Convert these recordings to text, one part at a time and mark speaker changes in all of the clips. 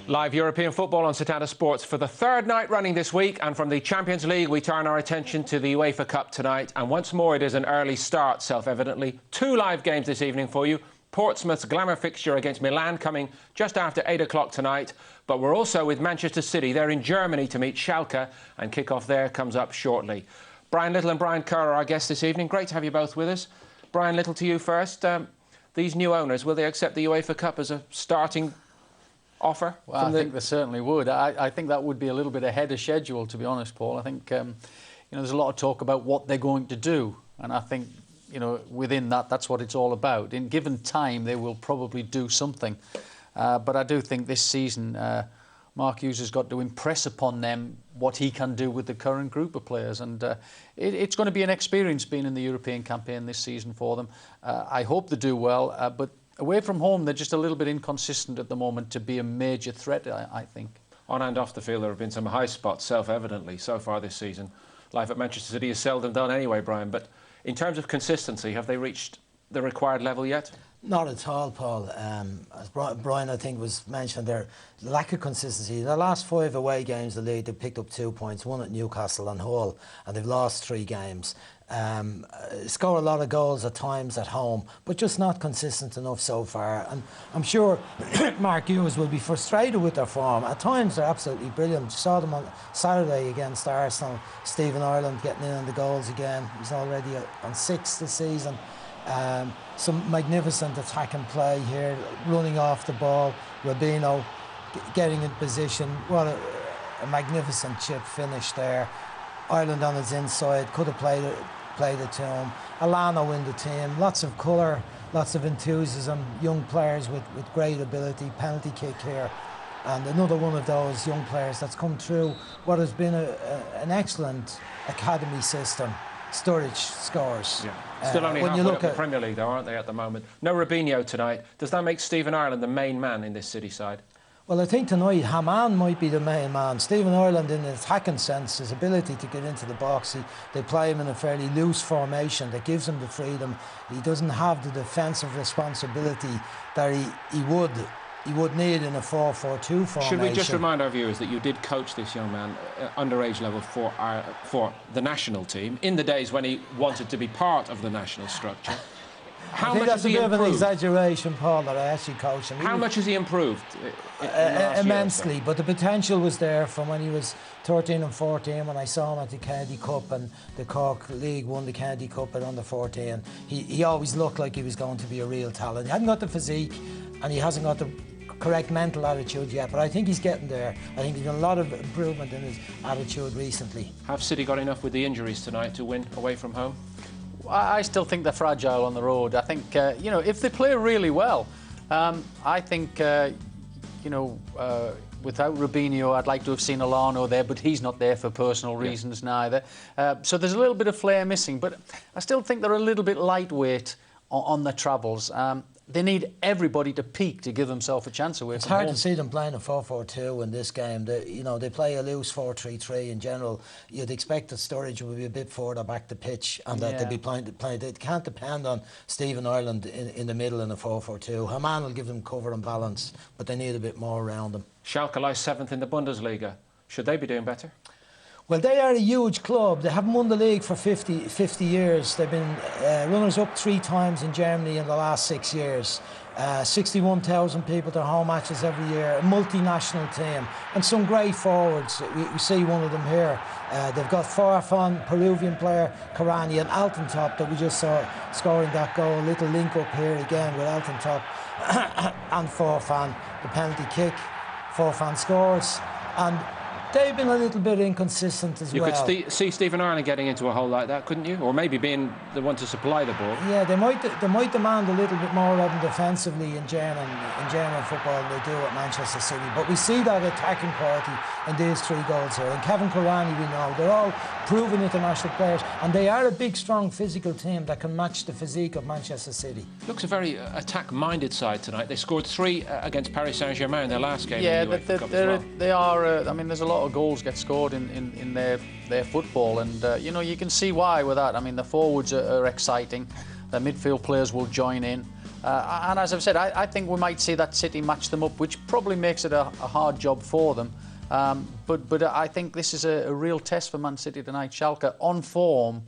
Speaker 1: Live European football on Setanta Sports for the third night running this week, and from the Champions League we turn our attention to the UEFA Cup tonight, and once more it is an early start, self-evidently. Two live games this evening for you. Portsmouth's glamour fixture against Milan coming just after 8 o'clock tonight, but we're also with Manchester City. They're in Germany to meet Schalke, and kick-off there comes up shortly. Brian Little and Brian Kerr are our guests this evening. Great to have you both with us. Brian Little, to you first. These new owners, will they accept the UEFA Cup as a starting offer?
Speaker 2: Well, I think they certainly would. I think that would be a little bit ahead of schedule, to be honest, Paul. I think there's a lot of talk about what they're going to do, and I think within that, that's what it's all about. In given time, they will probably do something, but I do think this season Mark Hughes has got to impress upon them what he can do with the current group of players, and it's going to be an experience being in the European campaign this season for them. I hope they do well, but away from home, they're just a little bit inconsistent at the moment to be a major threat, I think.
Speaker 1: On and off the field, there have been some high spots, self-evidently, so far this season. Life at Manchester City is seldom done anyway, Brian, but in terms of consistency, have they reached the required level yet?
Speaker 3: Not at all, Paul. As Brian, I think, was mentioned there, lack of consistency. In the last 5 away games of the league, they picked up 2 points, one at Newcastle and Hull, and they've lost 3 games. Score a lot of goals at times at home, but just not consistent enough so far. And I'm sure Mark Hughes will be frustrated with their form. At times, they're absolutely brilliant. You saw them on Saturday against Arsenal. Stephen Ireland getting in on the goals again. He's already on 6 this season. Some magnificent attacking play here, running off the ball. Robinho getting in position. What a magnificent chip finish there. Ireland on his inside, could have played it to him. Alano in the team, lots of colour, lots of enthusiasm, young players with great ability. Penalty kick here, and another one of those young players that's come through what has been an excellent academy system. Sturridge scores.
Speaker 1: Yeah. Still only halfway up the Premier League, though, aren't they, at the moment? No Robinho tonight. Does that make Stephen Ireland the main man in this City side?
Speaker 3: Well, I think tonight Haman might be the main man. Stephen Ireland, in the attacking sense, his ability to get into the box, they play him in a fairly loose formation that gives him the freedom. He doesn't have the defensive responsibility that he would need in a 4-4-2 formation.
Speaker 1: Should we just remind our viewers that you did coach this young man underage level for the national team in the days when he wanted to be part of the national structure?
Speaker 3: I think that's a bit of an exaggeration, Paul, that I actually coached him.
Speaker 1: How much has he improved?
Speaker 3: Immensely, but the potential was there from when he was 13 and 14, when I saw him at the Kennedy Cup, and the Cork League won the Kennedy Cup at under 14. He always looked like he was going to be a real talent. He hadn't got the physique, and he hasn't got the correct mental attitude yet, but I think he's getting there. I think he's done a lot of improvement in his attitude recently. Have
Speaker 1: City got enough with the injuries tonight to win away from home?
Speaker 2: I still think they're fragile on the road. I think, if they play really well, I think, without Robinho, I'd like to have seen Alano there, but he's not there for personal reasons neither. So there's a little bit of flair missing, but I still think they're a little bit lightweight on their travels. They need everybody to peak to give themselves a chance away.
Speaker 3: It's hard to see them playing a 4-4-2 in this game. They play a loose 4-3-3 in general. You'd expect that Sturridge would be a bit further back the pitch, and that they'd be playing. They can't depend on Stephen Ireland in the middle in a 4-4-2. Haman will give them cover and balance, but they need a bit more around them.
Speaker 1: Schalke lies 7th in the Bundesliga. Should they be doing better?
Speaker 3: Well, they are a huge club. They haven't won the league for 50 years. They've been runners-up 3 times in Germany in the last 6 years. 61,000 people to home matches every year. A multinational team. And some great forwards. We see one of them here. They've got Forfan, Peruvian player, Karani, and Altintop that we just saw scoring that goal. A little link up here again with Altintop and Forfan. The penalty kick. Forfan scores. And they've been a little bit inconsistent as well.
Speaker 1: You could see Stephen Ireland getting into a hole like that, couldn't you? Or maybe being the one to supply the ball.
Speaker 3: Yeah, they might demand a little bit more of them defensively in German football than they do at Manchester City. But we see that attacking quality in these 3 goals here. And Kevin Karani, we know, they're all proven international players, and they are a big, strong physical team that can match the physique of Manchester City.
Speaker 1: Looks a very attack-minded side tonight. They scored 3 against Paris Saint-Germain in their last game.
Speaker 2: Yeah,
Speaker 1: in the UEFA Cup as well.
Speaker 2: They are. I mean, there's a lot of goals get scored in their football, and you can see why with that. I mean, the forwards are exciting. The midfield players will join in. And as I've said, I think we might see that City match them up, which probably makes it a hard job for them. But I think this is a real test for Man City tonight. Schalke on form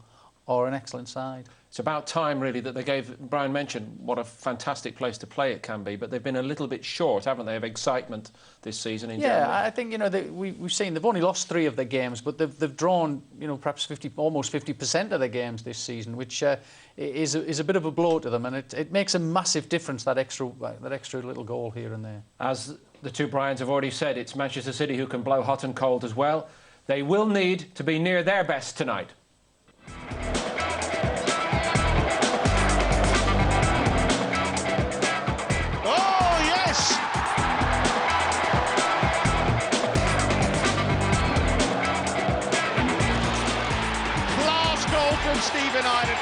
Speaker 2: or an excellent side.
Speaker 1: It's about time, really, that they gave... Brian mentioned what a fantastic place to play it can be, but they've been a little bit short, haven't they, of excitement this season in Germany?
Speaker 2: Yeah, I think, you know, we've seen they've only lost 3 of their games, but they've drawn, you know, perhaps almost 50% of their games this season, which is a bit of a blow to them, and it makes a massive difference, that extra little goal here and there. As
Speaker 1: the two Brians have already said, it's Manchester City who can blow hot and cold as well. They will need to be near their best tonight.
Speaker 4: From Stephen Ireland.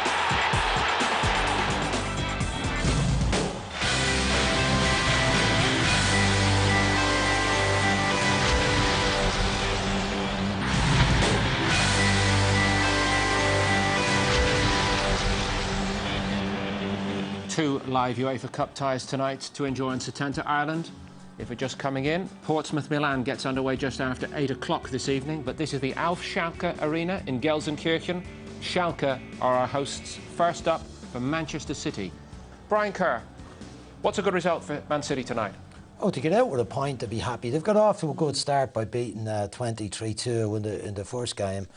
Speaker 1: Two live UEFA Cup ties tonight to enjoy in Setanta, Ireland. If we're just coming in, Portsmouth-Milan gets underway just after 8 o'clock this evening, but this is the Auf Schalke Arena in Gelsenkirchen. Schalke are our hosts. First up for Manchester City. Brian Kerr, what's a good result for Man City tonight?
Speaker 3: Oh, to get out with a point, to be happy. They've got off to a good start by beating 23-2 in the first game.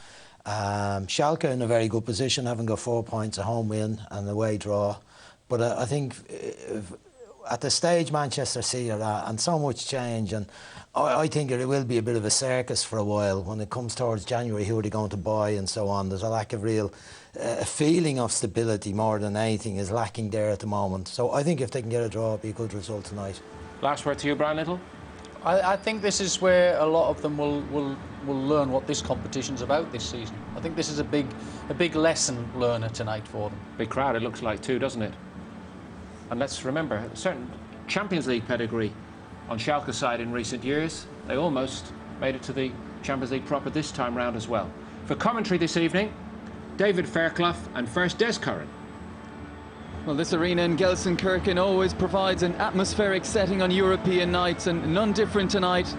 Speaker 3: Schalke in a very good position, having got 4 points, a home win and a away draw. But I think at the stage Manchester City are at, and so much change, and I think it will be a bit of a circus for a while when it comes towards January. Who are they going to buy and so on? There's a lack of real feeling of stability more than anything is lacking there at the moment. So I think if they can get a draw, it'll be a good result tonight.
Speaker 1: Last word to you, Brian Little.
Speaker 2: I think this is where a lot of them will learn what this competition's about this season. I think this is a big lesson learner tonight for them.
Speaker 1: Big crowd, it looks like too, doesn't it? And let's remember, a certain Champions League pedigree on Schalke's side in recent years. They almost made it to the Champions League proper this time round as well. For commentary this evening, David Fairclough and first Des Curran.
Speaker 5: Well, this arena in Gelsenkirchen always provides an atmospheric setting on European nights, and none different tonight.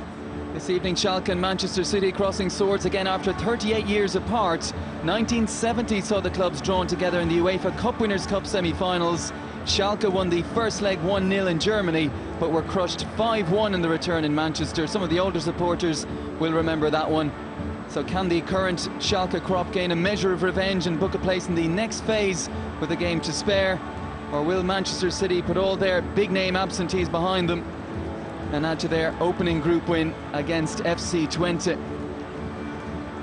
Speaker 5: This evening, Schalke and Manchester City crossing swords again after 38 years apart. 1970 saw the clubs drawn together in the UEFA Cup Winners' Cup semi-finals. Schalke won the first leg 1-0 in Germany, but were crushed 5-1 in the return in Manchester. Some of the older supporters will remember that one. So can the current Schalke crop gain a measure of revenge and book a place in the next phase with a game to spare? Or will Manchester City put all their big-name absentees behind them and add to their opening group win against FC Twente?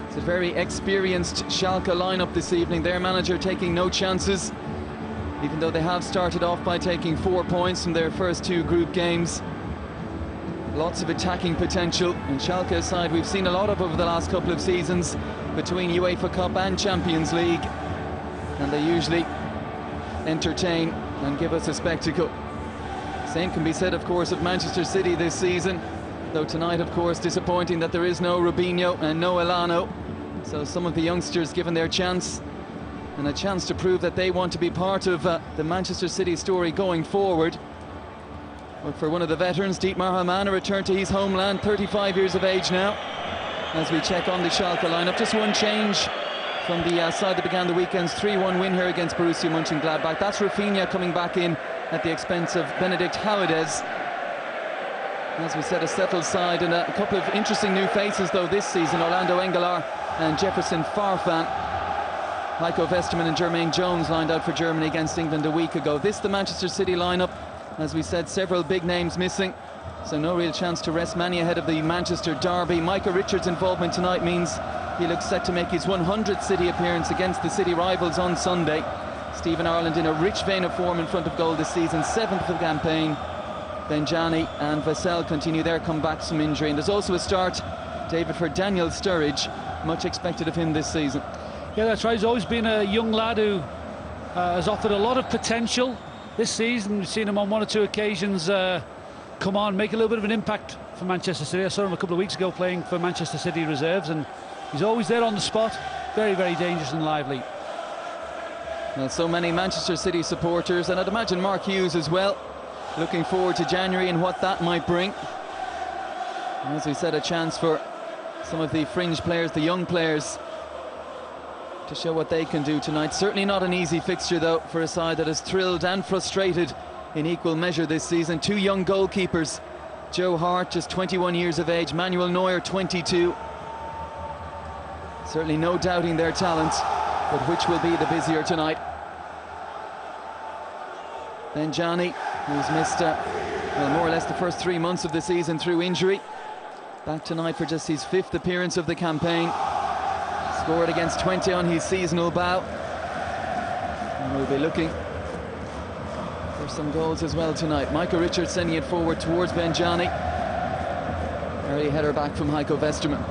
Speaker 5: It's a very experienced Schalke lineup this evening. Their manager taking no chances, even though they have started off by taking 4 points from their first 2 group games. Lots of attacking potential, and Schalke's side we've seen a lot of over the last couple of seasons between UEFA Cup and Champions League, and they usually entertain and give us a spectacle. Same can be said, of course, of Manchester City this season, though tonight, of course, disappointing that there is no Robinho and no Elano. So some of the youngsters given their chance, and a chance to prove that they want to be part of the Manchester City story going forward. But for one of the veterans, Dietmar Hamann, a return to his homeland, 35 years of age now, as we check on the Schalke lineup. Just one change from the side that began the weekend's 3-1 win here against Borussia Mönchengladbach. That's Rafinha coming back in at the expense of Benedikt Haudes. As we said, a settled side, and a couple of interesting new faces though this season. Orlando Engelar and Jefferson Farfan. Heiko Westermann and Jermaine Jones lined out for Germany against England a week ago. This the Manchester City lineup. As we said, several big names missing, so no real chance to rest many ahead of the Manchester derby. Micah Richards' involvement tonight means he looks set to make his 100th City appearance against the City rivals on Sunday. Stephen Ireland in a rich vein of form in front of goal this season, 7th of the campaign. Benjani and Vassell continue their comebacks from injury, and there's also a start, David, for Daniel Sturridge. Much expected of him this season.
Speaker 6: Yeah, that's right. He's always been a young lad who has offered a lot of potential. This season, we've seen him on 1 or 2 occasions come on, make a little bit of an impact for Manchester City. I saw him a couple of weeks ago playing for Manchester City reserves, and he's always there on the spot. Very, very dangerous and lively.
Speaker 5: Well, so many Manchester City supporters, and I'd imagine Mark Hughes as well, looking forward to January and what that might bring. And as we said, a chance for some of the fringe players, the young players, to show what they can do tonight. Certainly not an easy fixture, though, for a side that is thrilled and frustrated in equal measure this season. Two young goalkeepers, Joe Hart, just 21 years of age, Manuel Neuer, 22. Certainly no doubting their talent, but which will be the busier tonight? Benjani, who's missed well, more or less the first 3 months of the season through injury. Back tonight for just his 5th appearance of the campaign. Scored against 20 on his seasonal bow. And we'll be looking for some goals as well tonight. Michael Richards sending it forward towards Benjani. Early header back from Heiko Westermann.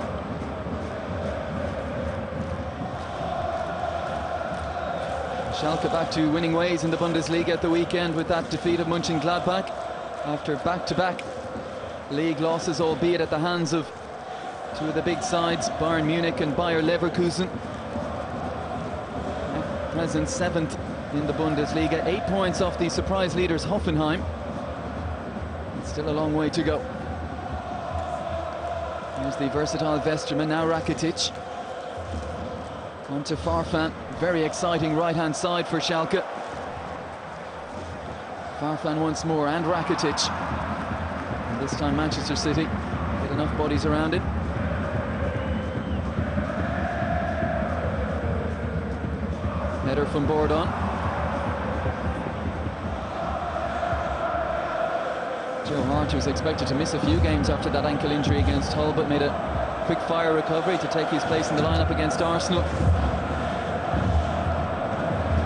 Speaker 5: Schalke back to winning ways in the Bundesliga at the weekend with that defeat of Mönchengladbach after back-to-back league losses, albeit at the hands of two of the big sides, Bayern Munich and Bayer Leverkusen. At present 7th in the Bundesliga, 8 points off the surprise leaders Hoffenheim. It's still a long way to go. Here's the versatile Westermann, now Rakitic. On to Farfan, very exciting right-hand side for Schalke. Farfan once more, and Rakitic. And this time Manchester City get enough bodies around it. Header from Bordon. Joe Hart was expected to miss a few games after that ankle injury against Hull, but made a quick-fire recovery to take his place in the lineup against Arsenal.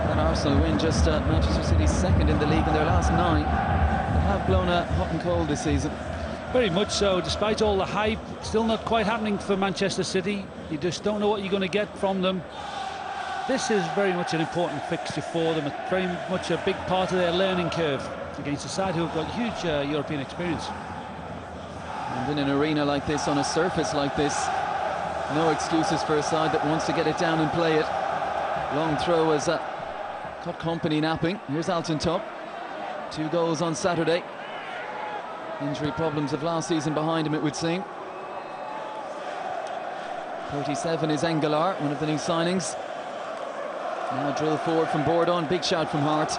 Speaker 5: And Arsenal win just Manchester City's 2nd in the league in their last 9. They have blown a hot and cold this season.
Speaker 6: Very much so, despite all the hype, still not quite happening for Manchester City. You just don't know what you're going to get from them. This is very much an important fixture for them. It's very much a big part of their learning curve against a side who have got huge European experience.
Speaker 5: And in an arena like this, on a surface like this, no excuses for a side that wants to get it down and play it. Long throw has caught company napping. Here's Alton Top. 2 goals on Saturday. Injury problems of last season behind him, it would seem. 37 is Engelar, one of the new signings. Now drill forward from Bordon, big shout from Hart.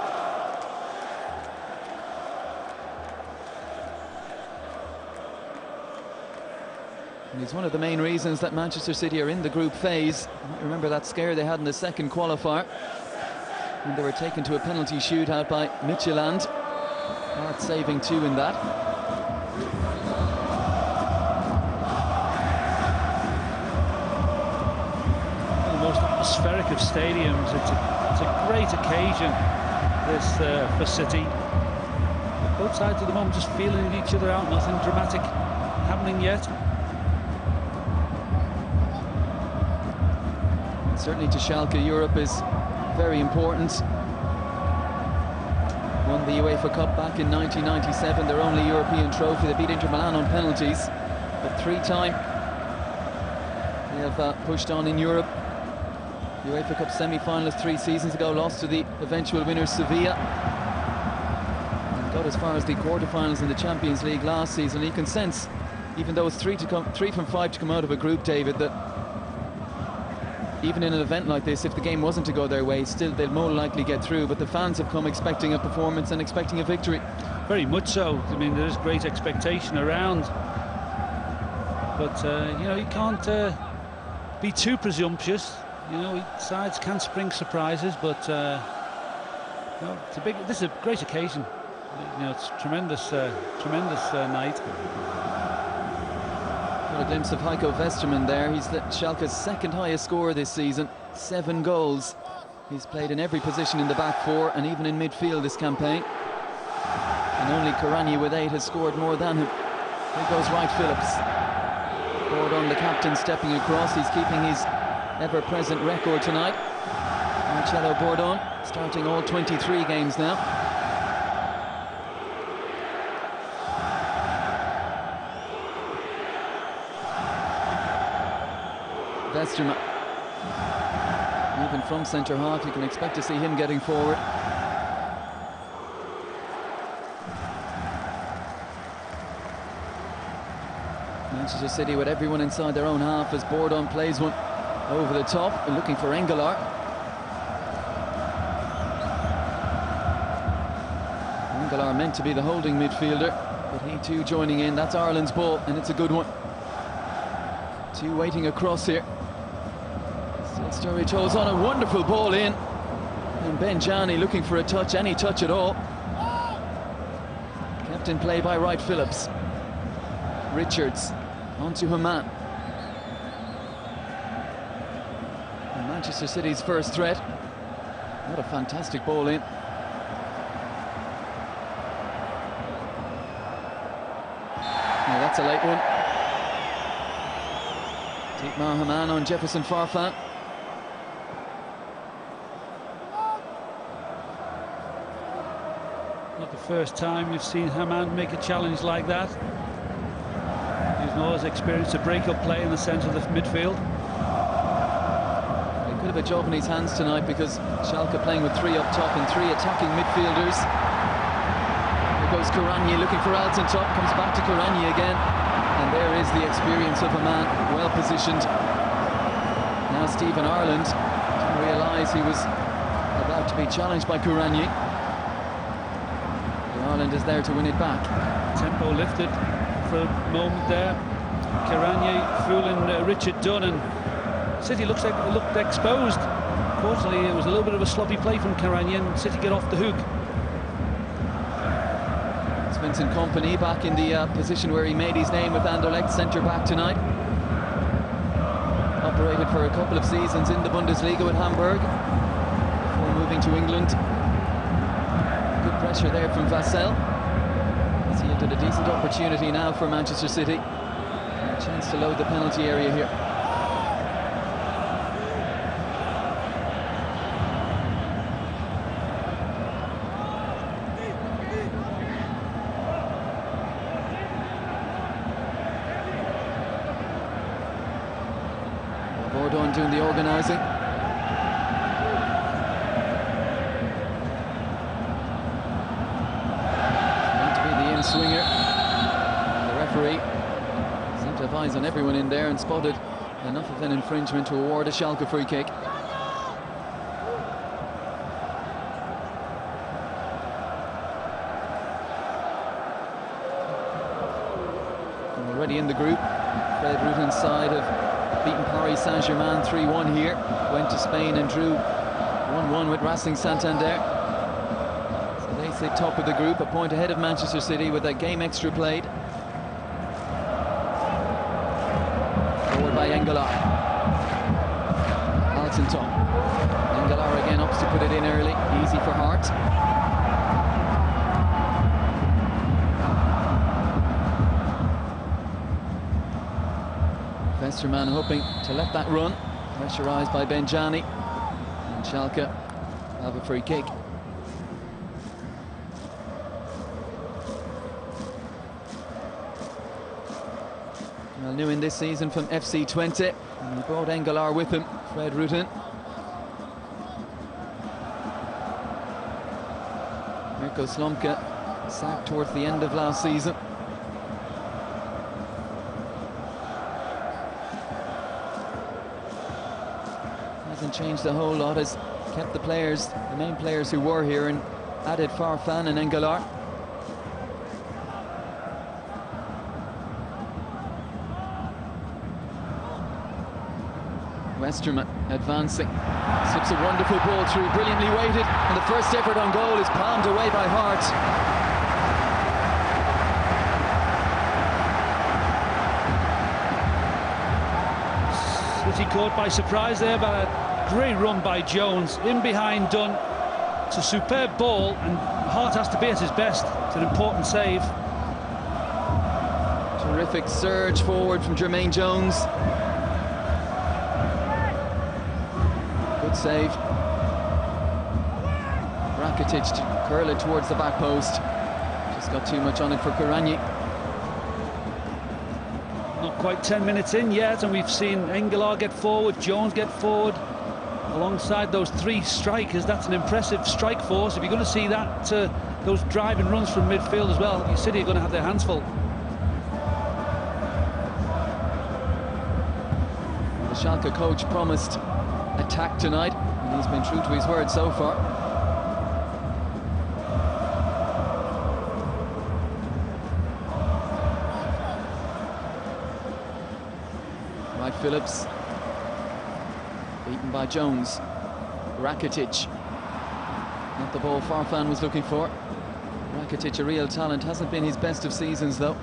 Speaker 5: And he's one of the main reasons that Manchester City are in the group phase. Remember that scare they had in the 2nd qualifier, and they were taken to a penalty shootout by Midtjylland. Hart saving 2 in that.
Speaker 6: The most atmospheric of stadiums. It's a great occasion, this for City. Both sides at the moment just feeling each other out. Nothing dramatic happening yet.
Speaker 5: Certainly to Schalke, Europe is very important. Won the UEFA Cup back in 1997, their only European trophy. They beat Inter Milan on penalties, but 3-time they have pushed on in Europe. UEFA Cup semi-finalists 3 seasons ago, lost to the eventual winners Sevilla, and got as far as the quarterfinals in the Champions League last season. You can sense, even though it's 3 from 5 to come out of a group, David, that even in an event like this, if the game wasn't to go their way, still they'll more likely get through. But the fans have come expecting a performance and expecting a victory.
Speaker 6: Very much so. I mean, there is great expectation around. But, you know, you can't be too presumptuous. You know, sides can spring surprises, but, you know, this is a great occasion. You know, it's a tremendous night.
Speaker 5: Got a glimpse of Heiko Westermann there. He's Schalke's 2nd highest scorer this season, 7 goals. He's played in every position in the back 4 and even in midfield this campaign. And only Karani with 8 has scored more than him. Here goes Wright Phillips. Bordon, the captain, stepping across. He's keeping his ever-present record tonight. Marcelo Bordon starting all 23 games now. Westermann. Even from centre-half, you can expect to see him getting forward. Manchester City with everyone inside their own half as Bourdon plays one over the top, looking for Engelart. Engelart meant to be the holding midfielder, but he too joining in. That's Ireland's ball, and it's a good one. Two waiting across here. Still Sturridge holds on, a wonderful ball in. And Benjani looking for a touch, any touch at all. Kept in play by Wright Phillips. Richards onto Haman. And Manchester City's first threat. What a fantastic ball in. Now that's a late one. Dietmar Haman on Jefferson Farfan.
Speaker 6: Not the first time we've seen Haman make a challenge like that. He's always experienced a break-up play in the centre of the midfield.
Speaker 5: He could have a job in his hands tonight because Schalke playing with three up top and three attacking midfielders. Here goes Karanye looking for Altintop, comes back to Karanye again. And there is the experience of a man well positioned. Now Stephen Ireland didn't realise he was about to be challenged by Karanye. Ireland is there to win it back.
Speaker 6: Tempo lifted for a moment there. Karanye fooling Richard Dunn, and City looked exposed. Fortunately, it was a little bit of a sloppy play from Karanye, and City get off the hook.
Speaker 5: Vincent Kompany back in the position where he made his name with Anderlecht, centre-back tonight. Operated for a couple of seasons in the Bundesliga with Hamburg before moving to England. Good pressure there from Vassell. He's yielded a decent opportunity now for Manchester City. A chance to load the penalty area here. Bourdon doing the organising. Going to be the in-swinger. The referee seemed to have eyes on everyone in there and spotted enough of an infringement to award a Schalke free kick. And already in the group, Fred Ruten's side have beaten Paris Saint-Germain 3-1 here. Went to Spain and drew 1-1 with Racing Santander. So they sit top of the group, a point ahead of Manchester City with a game extra played. Forward by Engelart. Altintop. Engelart again opts to put it in early. Easy for Hart. Westerman hoping to let that run, pressurised by Benjani, and Schalke have a free kick. Well, new in this season from FC Twente, and he brought Engelart with him, Fred Rutten. Mirko Slomka sacked towards the end of last season. Hasn't changed a whole lot, has kept the players, the main players who were here, and added Farfan and Engelart. Westerman advancing, slips a wonderful ball through, brilliantly weighted, and the first effort on goal is palmed away by Hart.
Speaker 6: City caught by surprise there, but a great run by Jones, in behind Dunn. It's a superb ball, and Hart has to be at his best. It's an important save.
Speaker 5: Terrific surge forward from Jermaine Jones. Good save. Rakitic to curl it towards the back post. Just got too much on it for Karanye.
Speaker 6: Not quite 10 minutes in yet, and we've seen Engelart get forward, Jones get forward. alongside those 3 strikers. That's an impressive strike force. If you're going to see that, those driving runs from midfield as well, City are going to have their hands full.
Speaker 5: The Schalke coach promised attack tonight, and he's been true to his word so far. Right, Phillips. Beaten by Jones. Rakitic. Not the ball Farfan was looking for. Rakitic, a real talent, hasn't been his best of seasons though.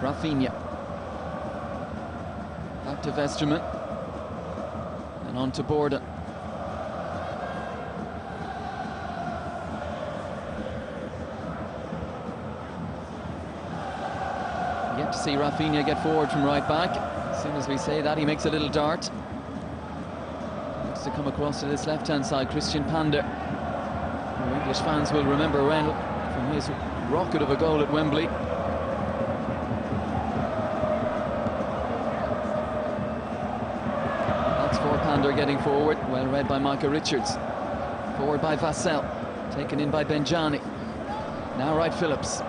Speaker 5: Rafinha. Back to Westermann. And on to Borden. Yet to see Rafinha get forward from right back. As soon as we say that, he makes a little dart. Looks to come across to this left-hand side, Christian Pander, who English fans will remember well from his rocket of a goal at Wembley. Pander getting forward, well read by Micah Richards. Forward by Vassell, taken in by Benjani. Now right Phillips.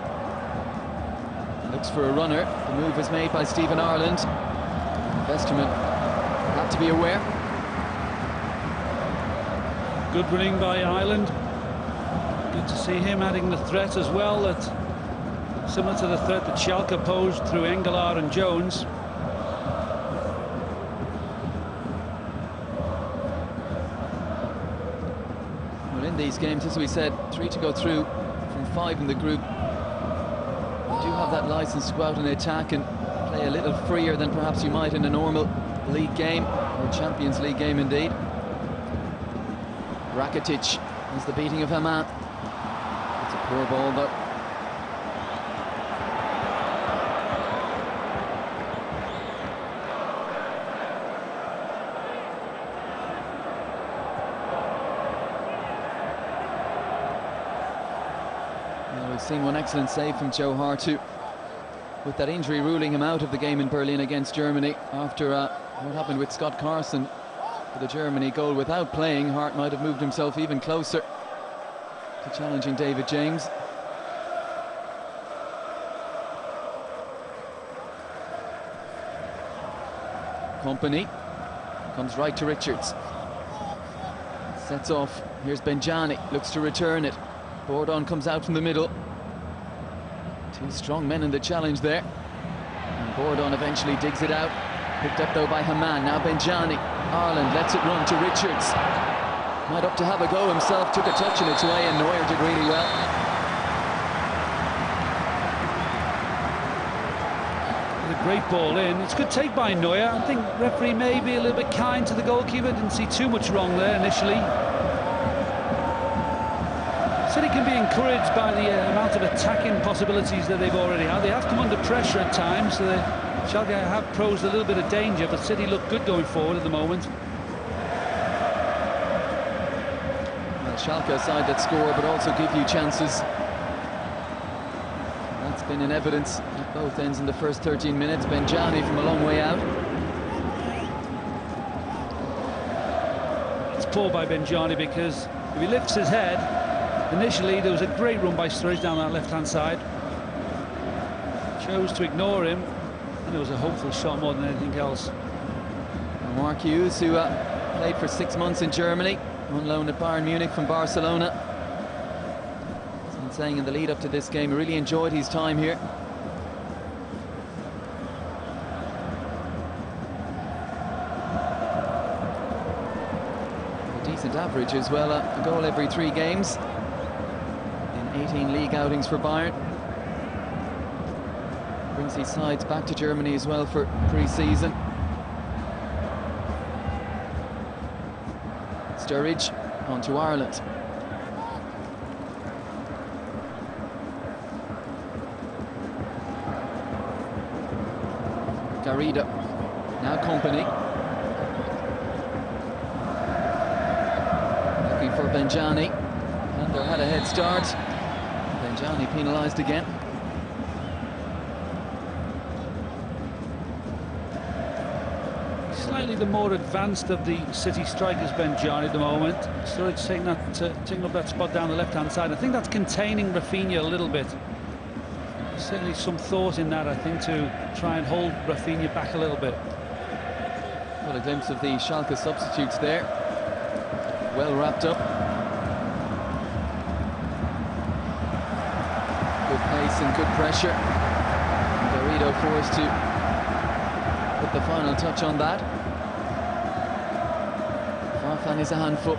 Speaker 5: Looks for a runner. The move is made by Stephen Ireland. Westermann had to be aware.
Speaker 6: Good running by Ireland. Good to see him adding the threat as well, that similar to the threat that Schalke posed through Engelhard and Jones.
Speaker 5: In these games, as we said, 3 to go through from 5 in the group. You do have that license to go out and attack and play a little freer than perhaps you might in a normal league game, or Champions League game indeed. Rakitic is the beating of Haman. It's a poor ball though. We've seen one excellent save from Joe Hart, who, with that injury ruling him out of the game in Berlin against Germany after what happened with Scott Carson for the Germany goal. Without playing, Hart might have moved himself even closer to challenging David James. Company comes right to Richards. Sets off. Here's Benjani, looks to return it. Borden comes out from the middle. 2 strong men in the challenge there. And Borden eventually digs it out. Picked up though by Haman. Now Benjani. Ireland lets it run to Richards. Might up to have a go himself. Took a touch in its way and Neuer did really well.
Speaker 6: A great ball in. It's a good take by Neuer. I think referee may be a little bit kind to the goalkeeper. Didn't see too much wrong there initially. City can be encouraged by the amount of attacking possibilities that they've already had. They have come under pressure at times, so Schalke have posed a little bit of danger, but City look good going forward at the moment.
Speaker 5: Well, Schalke a side that score but also give you chances. That's been in evidence at both ends in the first 13 minutes. Benjani from a long way out.
Speaker 6: It's poor by Benjani, because if he lifts his head, initially there was a great run by Sturridge down that left-hand side. Chose to ignore him, and it was a hopeful shot more than anything else.
Speaker 5: Mark Hughes, who played for 6 months in Germany, on loan at Bayern Munich from Barcelona. He's been saying in the lead up to this game he really enjoyed his time here. A decent average as well, a goal every 3 games. 18 league outings for Bayern. Brings these sides back to Germany as well for pre-season. Sturridge on to Ireland. Garrido. Now Company. for Benjani. Under had a head start. Benjani penalised again.
Speaker 6: Slightly the more advanced of the City strikers, Benjani, at the moment. Sturridge taking up that spot down the left-hand side. I think that's containing Rafinha a little bit. Certainly some thought in that, I think, to try and hold Rafinha back a little bit.
Speaker 5: Got a glimpse of the Schalke substitutes there. Well wrapped up. Good pace and good pressure. Garrido forced to put the final touch on that. Farfan is a handful.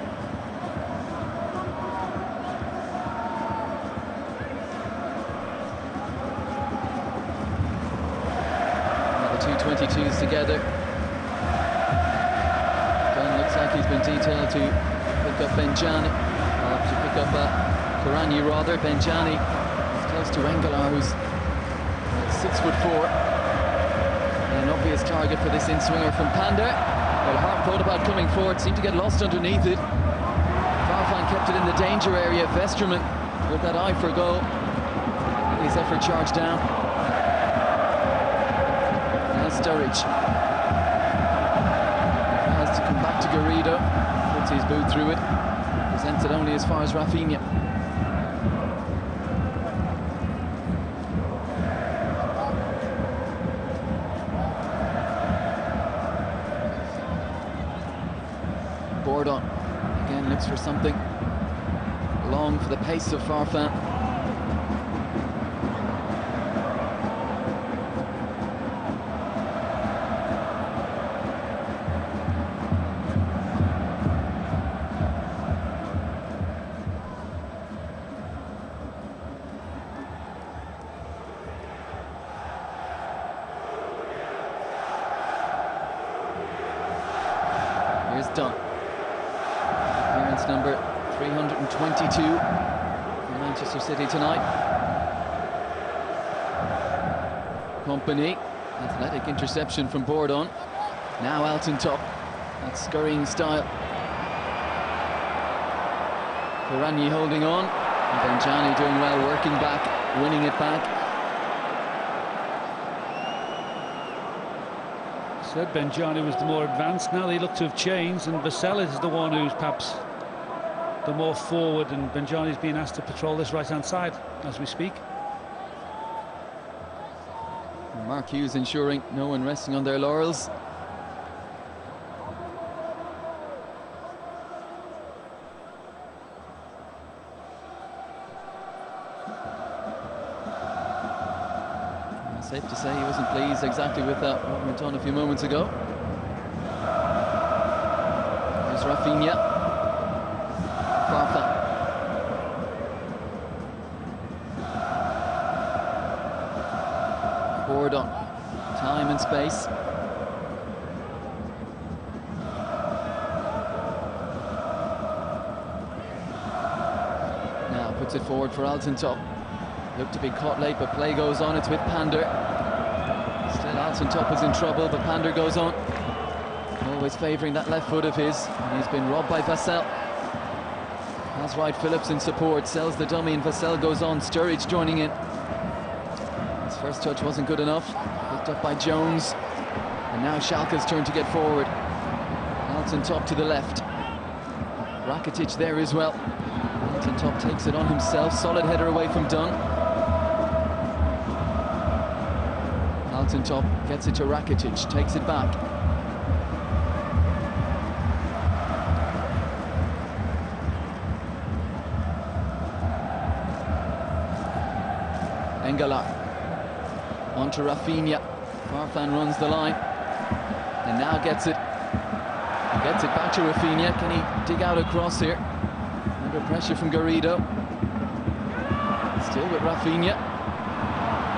Speaker 5: The two 22s together. Dunn looks like he's been detailed to pick up Benjani, or to pick up Karani rather. Benjani is close to Engelar, who's 6'4", and an obvious target for this in-swinger from Pander. Well, Hart thought about coming forward, seemed to get lost underneath it. Farfan kept it in the danger area. Vesterman with that eye for goal. His effort charged down. Now Sturridge has to come back to Garrido. Puts his boot through it. Presents it only as far as Rafinha. Bordon again looks for something long for the pace of Farfan. Here's Dunn. Appearance number 322 for Manchester City tonight. Kompany, athletic interception from Bordon. Now Alton top, that scurrying style. Karani holding on, and Benjani doing well, working back, winning it back.
Speaker 6: Said Benjani was the more advanced. Now they look to have changed, and Vassell is the one who's perhaps the more forward, and Benjani's being asked to patrol this right-hand side as we speak.
Speaker 5: Mark Hughes ensuring no one resting on their laurels. Safe to say he wasn't pleased exactly with that, what went on a few moments ago. There's Rafinha. Farfan. Bordon. Time and space. Now puts it forward for Alton top. Looked to be caught late, but play goes on. It's with Pander. Still Alton top is in trouble, but Pander goes on. Always favouring that left foot of his. And he's been robbed by Vassell. Has right Phillips in support, sells the dummy, and Vassell goes on. Sturridge joining in. His first touch wasn't good enough. Picked up by Jones. And now Schalke's turn to get forward. Alton top to the left. Rakitic there as well. Alton top takes it on himself. Solid header away from Dunn. Alton top gets it to Rakitic, takes it back. Engelar onto Rafinha. Farfan runs the line and now gets it back to Rafinha. Can he dig out a cross here? Under pressure from Garrido. Still with Rafinha.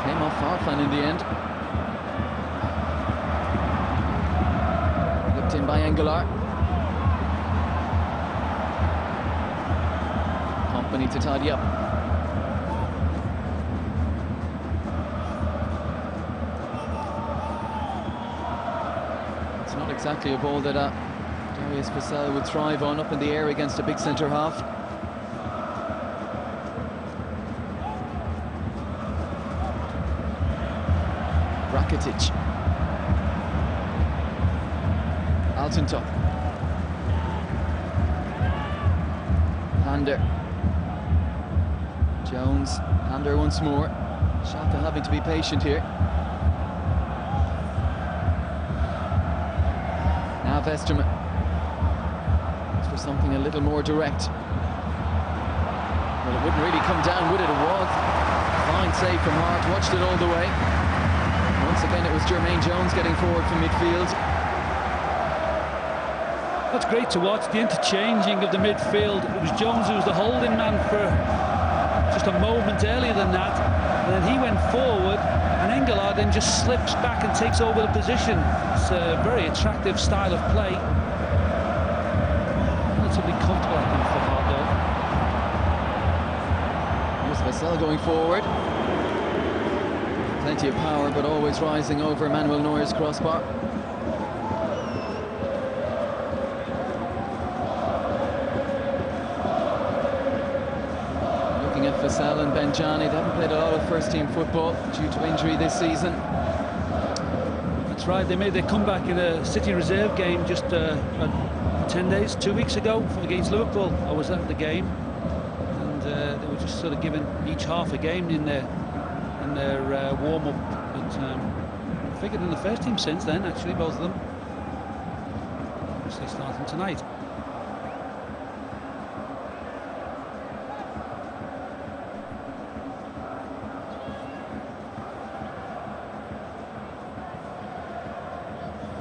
Speaker 5: Came off Farfan in the end. Looked in by Engelar. Kompany to tidy up. It's not exactly a ball that Darius Vassell would thrive on up in the air against a big centre half. Rakitic. Altintop. Hander. Jones. Hander once more. Schalke having to be patient here. Now Vesterman. It's for something a little more direct. Well, it wouldn't really come down, would it? It was. Fine save from Hart. Watched it all the way. Once again, it was Jermaine Jones getting forward from midfield.
Speaker 6: That's great to watch, the interchanging of the midfield. It was Jones who was the holding man for just a moment earlier than that, and then he went forward, and Engelhardt then just slips back and takes over the position. It's a very attractive style of play. Relatively comfortable, I think, for Hart, though.
Speaker 5: Here's Vassell going forward. Plenty of power, but always rising over Manuel Neuer's crossbar. Looking at Vassell and Benjani, they haven't played a lot of first-team football due to injury this season.
Speaker 6: That's right, they made their comeback in a City reserve game just 10 days, 2 weeks ago against Liverpool. I was at the game, and they were just sort of given each half a game in their warm-up, but figured in the first team since then, actually, both of them. Obviously starting tonight.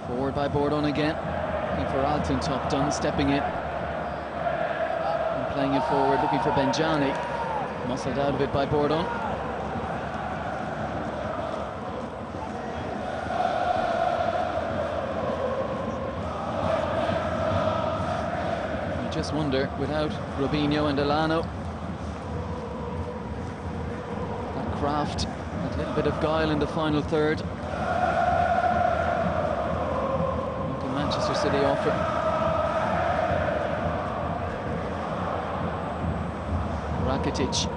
Speaker 5: Forward by Bourdon again. Looking for Altintop, done, stepping in. And playing it forward, looking for Benjani. Muscled out of it by Bourdon. Just wonder, without Robinho and Elano, that craft, that little bit of guile in the final third, what can Manchester City offer? Rakitic.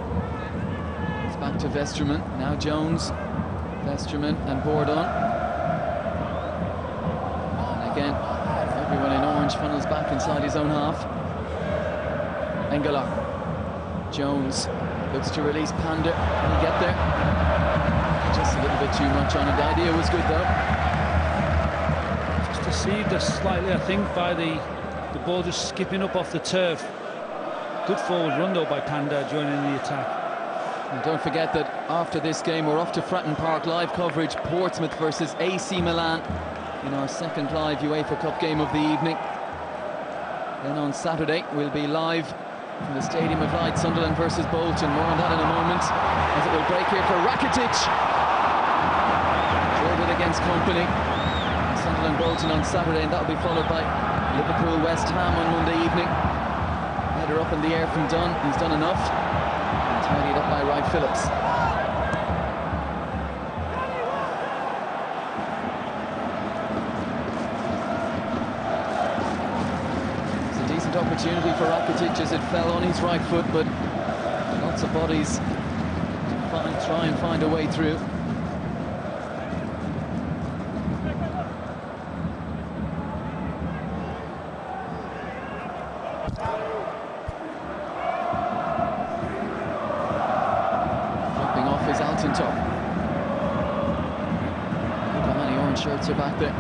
Speaker 5: It's back to Vesterman, now Jones, Vesterman and Bourdon. And again, everyone in orange funnels back inside his own half. Engelhardt. Jones looks to release Pander. Can he get there? Just a little bit too much on it. The idea was good, though.
Speaker 6: Just deceived us slightly, I think, by the ball just skipping up off the turf. Good forward run, though, by Pander joining the attack.
Speaker 5: And don't forget that after this game, we're off to Fratton Park, live coverage, Portsmouth versus AC Milan in our second live UEFA Cup game of the evening. Then on Saturday, we'll be live from the Stadium of Light, Sunderland versus Bolton. More on that in a moment, as it will break here for Rakitic. Drilled it against Company. Sunderland Bolton on Saturday, and that'll be followed by Liverpool West Ham on Monday evening. Header up in the air from Dunn. He's done enough. And tidied up by Wright Phillips. Opportunity for Rakitic as it fell on his right foot, but lots of bodies to try and find a way through. Dropping off is Altintop. Look how many orange shirts are back there.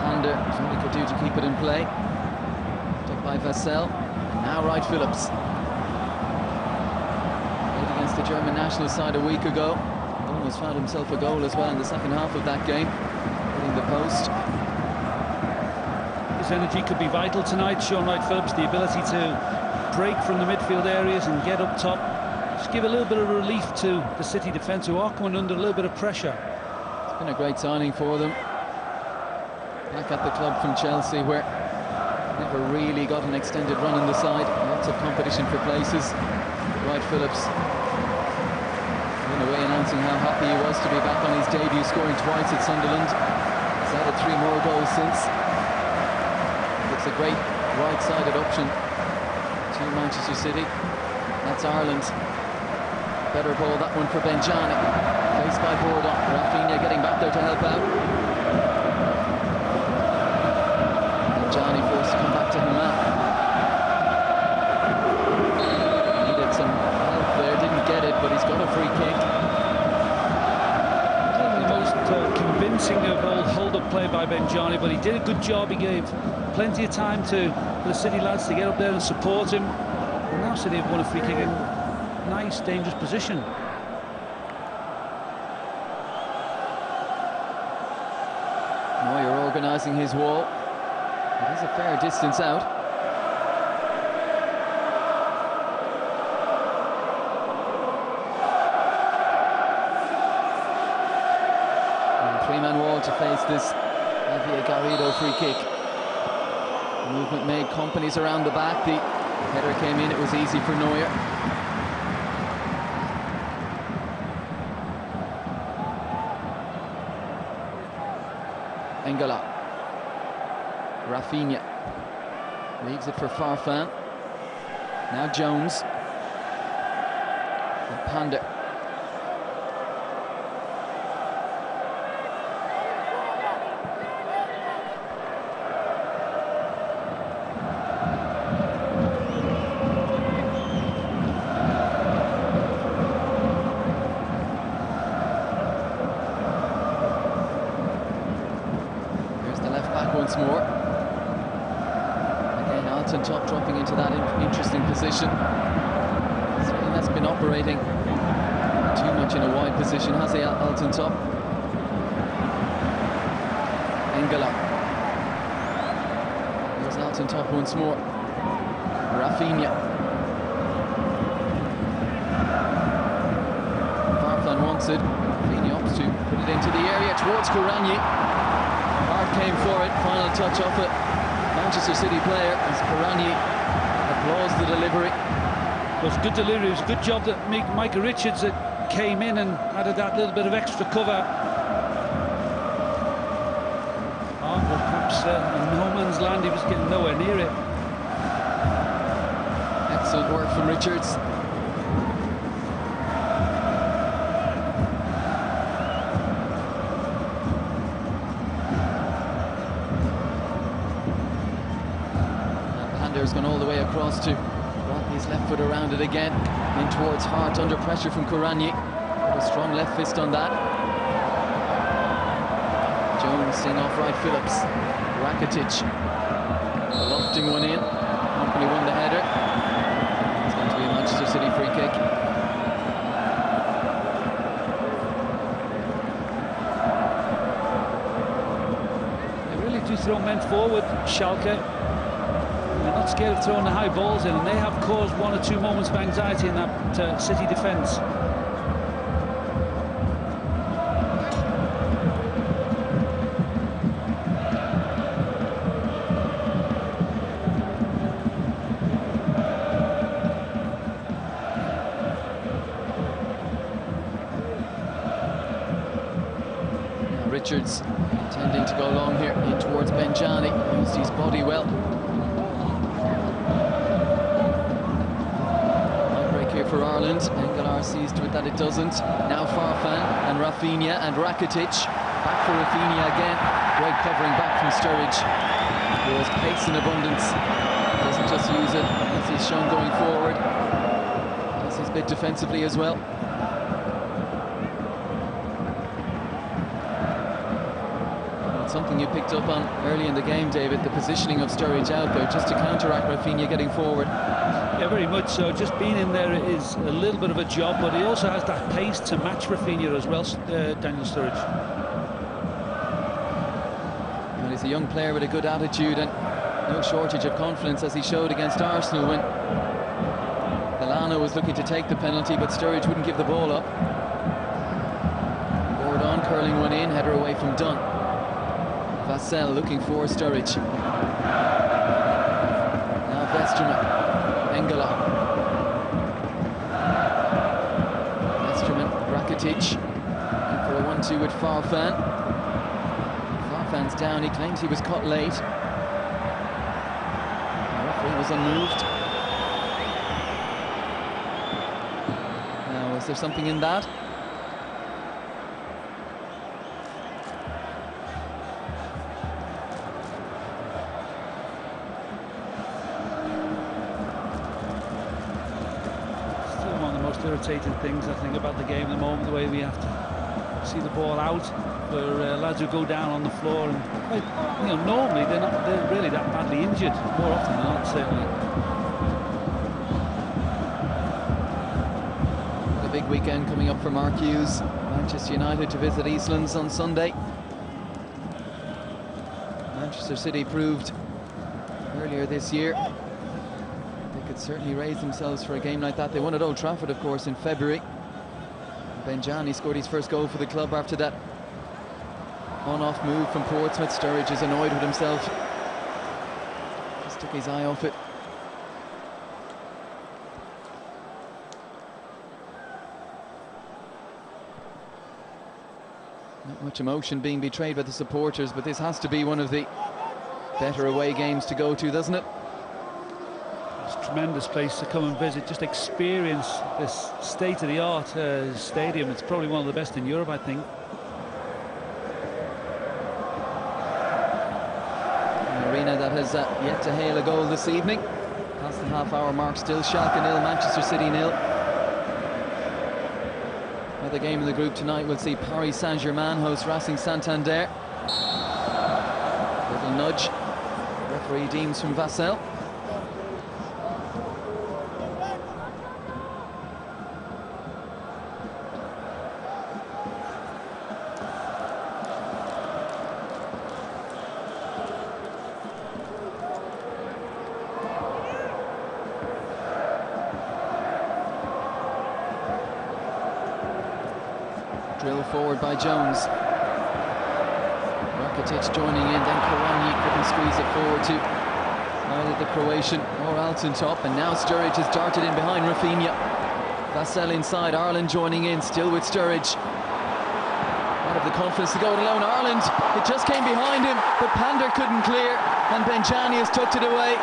Speaker 5: Pander, that's all he could do to keep it in play. By Vassell, and now Wright Phillips. Played against the German national side a week ago. Almost found himself a goal as well in the second half of that game, hitting the post.
Speaker 6: His energy could be vital tonight, Sean Wright Phillips, the ability to break from the midfield areas and get up top. Just give a little bit of relief to the City defence, who are coming under a little bit of pressure.
Speaker 5: It's been a great signing for them. Back at the club from Chelsea, where never really got an extended run in the side. Lots of competition for places. Wright Phillips, in a way, announcing how happy he was to be back on his debut, scoring twice at Sunderland. He's added 3 more goals since. The Looks a great right-sided option to Manchester City. That's Ireland. Better ball, that one for Benjani. Faced by Bourdon. Rafinha getting back there to help out. Benjani forced to come back to him now. Needed some help there, didn't get it, but he's got a free kick.
Speaker 6: The most convincing of all hold-up play by Benjani, but he did a good job. He gave plenty of time for the City lads to get up there and support him. And now City have won a free kick in nice, dangerous position.
Speaker 5: Neuer organising his wall. It is a fair distance out. Three-man wall to face this Javier Garrido free kick. Movement made, companies around the back. The header came in, it was easy for Neuer. Engela. Rafinha. Leaves it for Farfan. Now Jones. And Panda. Once more. Again, Alton Top dropping into that interesting position. Certainly hasn't been operating too much in a wide position, has he, Alton Top? Engela. Here's Alton Top once more. Rafinha. Farfan wants it. Rafinha opts to put it into the area towards Kourani. Came for it, final touch off it. Manchester City player as Kourani applauds the delivery.
Speaker 6: It was good delivery, it was a good job that Micah Richards came in and added that little bit of extra cover. Oh, well, perhaps in no man's land, he was getting nowhere near it.
Speaker 5: Excellent work from Richards. Has gone all the way across to wrap his left foot around it again, in towards Hart, under pressure from Kourani. With a strong left fist on that. Jones seeing off right Phillips. Rakitic lofting one in. Company won the header. It's going to be a Manchester City free kick.
Speaker 6: They really do throw men forward, Schalke. They're not scared of throwing the high balls in, and they have caused one or two moments of anxiety in that City defence.
Speaker 5: Richards tending to go long here, in towards Benjani. Used his body well. For Ireland, Engelar sees to it that it doesn't. Now Farfan and Rafinha and Rakitic. Back for Rafinha again. Great covering back from Sturridge. He has pace in abundance. Doesn't just use it as he's shown going forward. Does his bit defensively as well. It's something you picked up on early in the game, David, the positioning of Sturridge out there just to counteract Rafinha getting forward.
Speaker 6: Yeah, very much so. Just being in there is a little bit of a job, but he also has that pace to match Rafinha as well, Daniel Sturridge.
Speaker 5: Well, he's a young player with a good attitude and no shortage of confidence, as he showed against Arsenal when Lallana was looking to take the penalty, but Sturridge wouldn't give the ball up. Bourdon curling one in, header away from Dunn. Vassell looking for Sturridge. Now Vesterman. Engela. Vesterman, Rakitic. And for a 1-2 with Farfan. Farfan's down, he claims he was caught late. was unmoved. Now, is there something in that?
Speaker 6: Still one of the most irritating things, I think, about the game at the moment, the way we have to see the ball out for lads who go down on the floor, and normally they're really that badly injured, more often than not, certainly.
Speaker 5: A big weekend coming up for Mark Hughes. Manchester United to visit Eastlands on Sunday. Manchester City proved earlier this year they could certainly raise themselves for a game like that. They won at Old Trafford, of course, in February. Benjani scored his first goal for the club after that on-off move from Portsmouth. Sturridge is annoyed with himself. Just took his eye off it. Not much emotion being betrayed by the supporters, but this has to be one of the better away games to go to, doesn't it?
Speaker 6: It's a tremendous place to come and visit, just experience this state-of-the-art stadium. It's probably one of the best in Europe, I think.
Speaker 5: An arena that has yet to hail a goal this evening. Past the half-hour mark still. Schalke 0, Manchester City 0. Another game in the group tonight will see Paris Saint-Germain host Racing Santander. Little nudge. Referee deems from Vassell. Drill forward by Jones. Rakitic joining in, then Kouani couldn't squeeze it forward to either the Croatian or Altintop, and now Sturridge has darted in behind Rafinha. Vassell inside, Ireland joining in, still with Sturridge. Out of the confidence to go it alone, Ireland, it just came behind him, but Pander couldn't clear, and Benjani has tucked it away.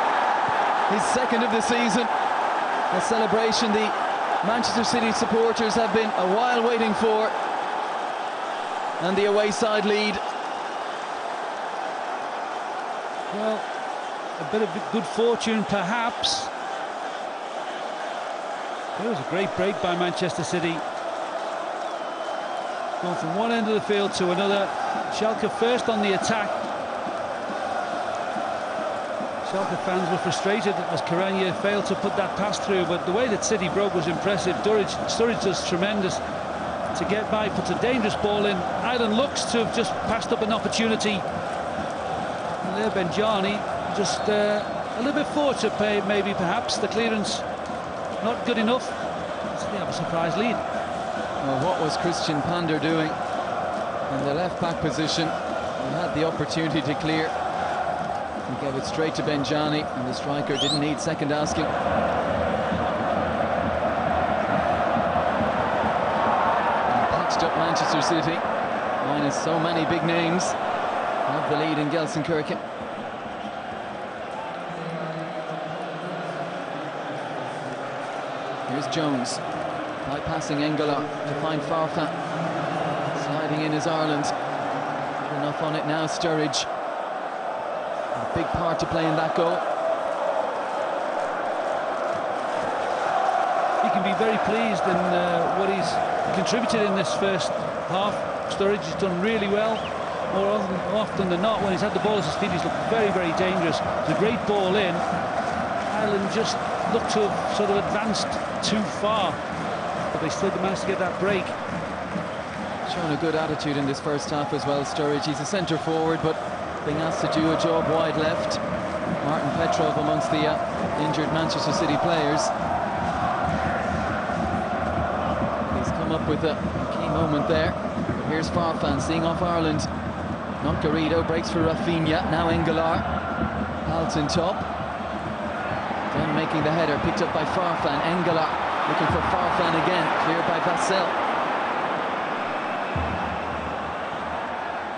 Speaker 5: His second of the season. A celebration the Manchester City supporters have been a while waiting for. And the away side lead.
Speaker 6: Well, a bit of good fortune perhaps. It was a great break by Manchester City. Going from one end of the field to another. Schalke first on the attack. Schalke fans were frustrated as Kouani failed to put that pass through, but the way that City broke was impressive. Sturridge does tremendous to get by, puts a dangerous ball in. Ireland looks to have just passed up an opportunity. And there Benjani just a little bit forward to pay, maybe perhaps the clearance not good enough. So they have a surprise lead.
Speaker 5: Well, what was Christian Pander doing in the left back position? He had the opportunity to clear. He gave it straight to Benjani, and the striker didn't need second asking. Up Manchester City, minus so many big names, have the lead in Gelsenkirchen. Here's Jones, bypassing Engelar to find Farfan. Sliding in is Ireland. Not enough on it now, Sturridge. A big part to play in that goal.
Speaker 6: He can be very pleased in what he's contributed in this first half. Sturridge has done really well. More often than not, when he's had the ball at his feet, he's looked very, very dangerous. It's a great ball in. Ireland just looked to have sort of advanced too far, but they still managed to get that break.
Speaker 5: Shown a good attitude in this first half as well, Sturridge. He's a centre forward, but being asked to do a job wide left. Martin Petrov amongst the injured Manchester City players. Up with a key moment there. But here's Farfan seeing off Ireland. Not Garrido, breaks for Rafinha. Now Engelar. Altintop. Then making the header, picked up by Farfan. Engelar looking for Farfan again, cleared by Vassell.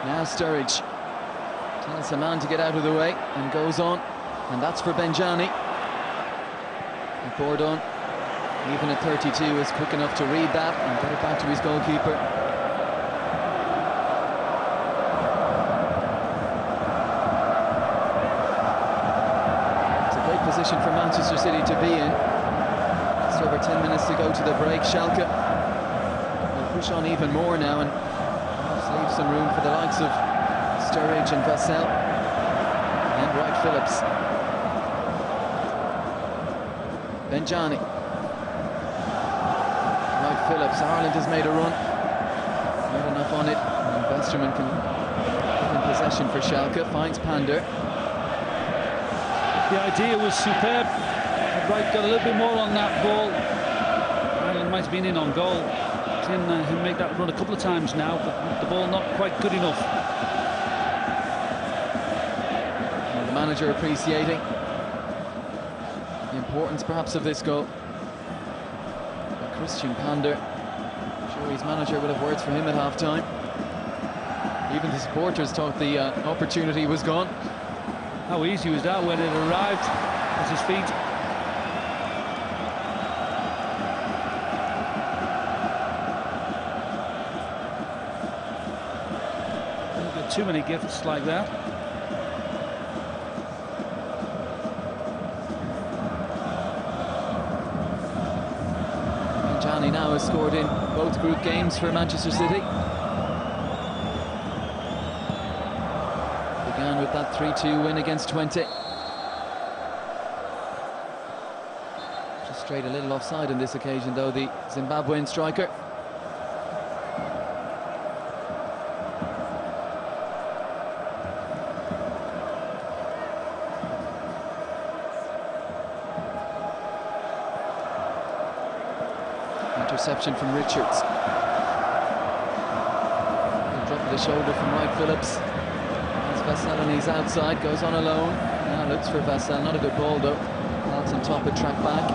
Speaker 5: Now Sturridge tells a man to get out of the way and goes on, and that's for Benjani. Bourdon, even at 32, is quick enough to read that and get it back to his goalkeeper. It's a great position for Manchester City to be in. Just over 10 minutes to go to the break. Schalke will push on even more now and just leave some room for the likes of Sturridge and Vassell and Wright Phillips. Benjani. Wright Phillips. Ireland has made a run. Not enough on it. And Westerman can get in possession for Schalke. Finds Pander.
Speaker 6: The idea was superb. Wright got a little bit more on that ball. Ireland might have been in on goal. He'll make that run a couple of times now, but the ball not quite good enough.
Speaker 5: And the manager appreciating the importance perhaps of this goal. But Christian Pander, I'm sure his manager will have words for him at half-time. Even the supporters thought the opportunity was gone.
Speaker 6: How easy was that when it arrived at his feet? Don't get too many gifts like that.
Speaker 5: Benjani now has scored in both group games for Manchester City. Began with that 3-2 win against 20. Just strayed a little offside on this occasion though, the Zimbabwean striker. Interception from Richards. A drop of the shoulder from Wright Phillips. As Vassell on his outside, goes on alone. Now looks for Vassell, not a good ball though. Alton top at track back.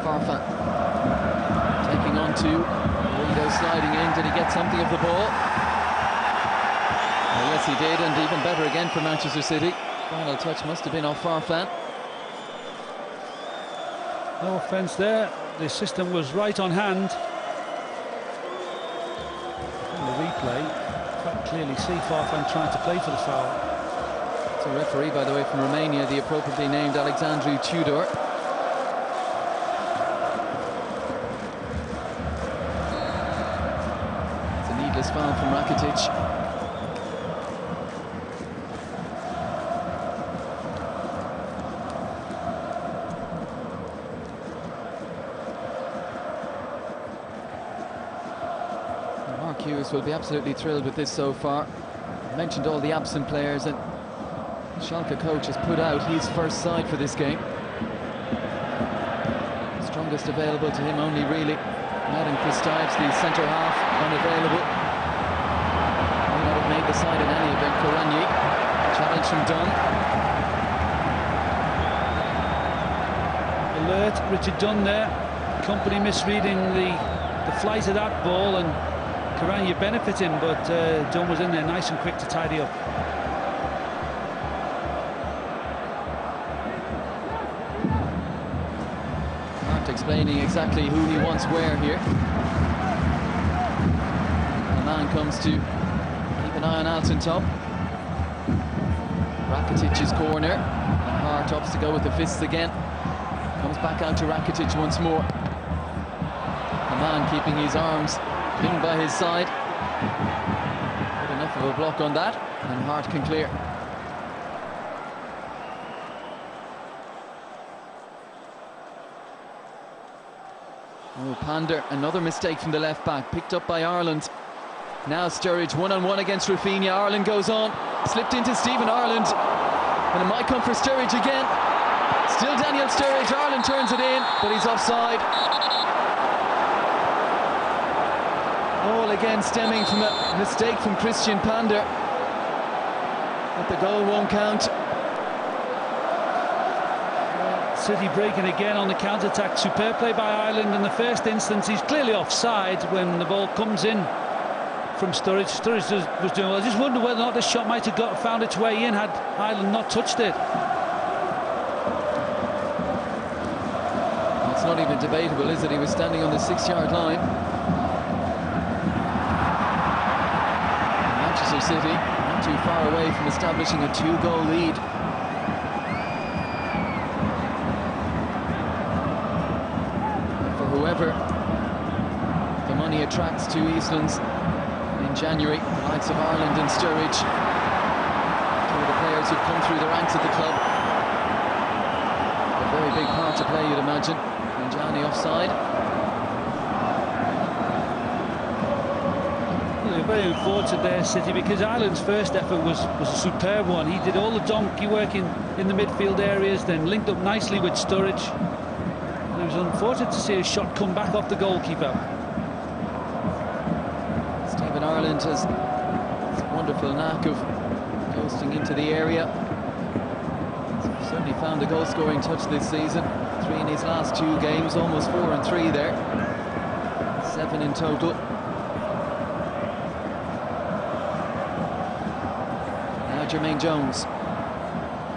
Speaker 5: Farfan taking on to Rito, sliding in. Did he get something of the ball? Oh, yes, he did, and even better again for Manchester City. Final touch must have been off Farfan.
Speaker 6: No offence there. The system was right on hand. In the replay, quite clearly see Farfan trying to play for the foul.
Speaker 5: So referee, by the way, from Romania, the appropriately named Alexandru Tudor. It's a needless foul from Rakitic. Mark Hughes will be absolutely thrilled with this so far. I mentioned all the absent players, and the Schalke coach has put out his first side for this game. Strongest available to him only really Madden Kristaevs, the centre half, unavailable. May not have made the side in any event. Koranyi, challenge from Dunn.
Speaker 6: Alert, Richard Dunn there. Company misreading the flight of that ball, and Koranyi benefiting, but Dunn was in there nice and quick to tidy up.
Speaker 5: Explaining exactly who he wants where here. The man comes to keep an eye on Alton top. Rakitic's corner. And Hart opts to go with the fists again. Comes back out to Rakitic once more. The man keeping his arms pinned by his side. Good enough of a block on that, and Hart can clear. Oh, Pander, another mistake from the left back, picked up by Ireland. Now Sturridge one-on-one against Rafinha. Ireland goes on, slipped into Stephen Ireland, and it might come for Sturridge again. Still Daniel Sturridge. Ireland turns it in, but he's offside. All again stemming from a mistake from Christian Pander, but the goal won't count.
Speaker 6: City breaking again on the counter-attack. Superb play by Ireland in the first instance. He's clearly offside when the ball comes in from Sturridge. Sturridge was doing well. I just wonder whether or not this shot might have found its way in had Ireland not touched it.
Speaker 5: It's not even debatable, is it? He was standing on the 6-yard line. Manchester City not too far away from establishing a 2-goal lead. For whoever the money attracts to Eastlands in January, the likes of Ireland and Sturridge, two of the players who've come through the ranks of the club. A very big part to play, you'd imagine. Johnny offside.
Speaker 6: Well, they're very unfortunate there, City, because Ireland's first effort was a superb one. He did all the donkey work in the midfield areas, then linked up nicely with Sturridge. And it was unfortunate to see a shot come back off the goalkeeper.
Speaker 5: Stephen Ireland has this wonderful knack of coasting into the area. He's certainly found a goal-scoring touch this season. 3 in his last 2 games, almost 4 and 3 there. 7 in total. Now Jermaine Jones.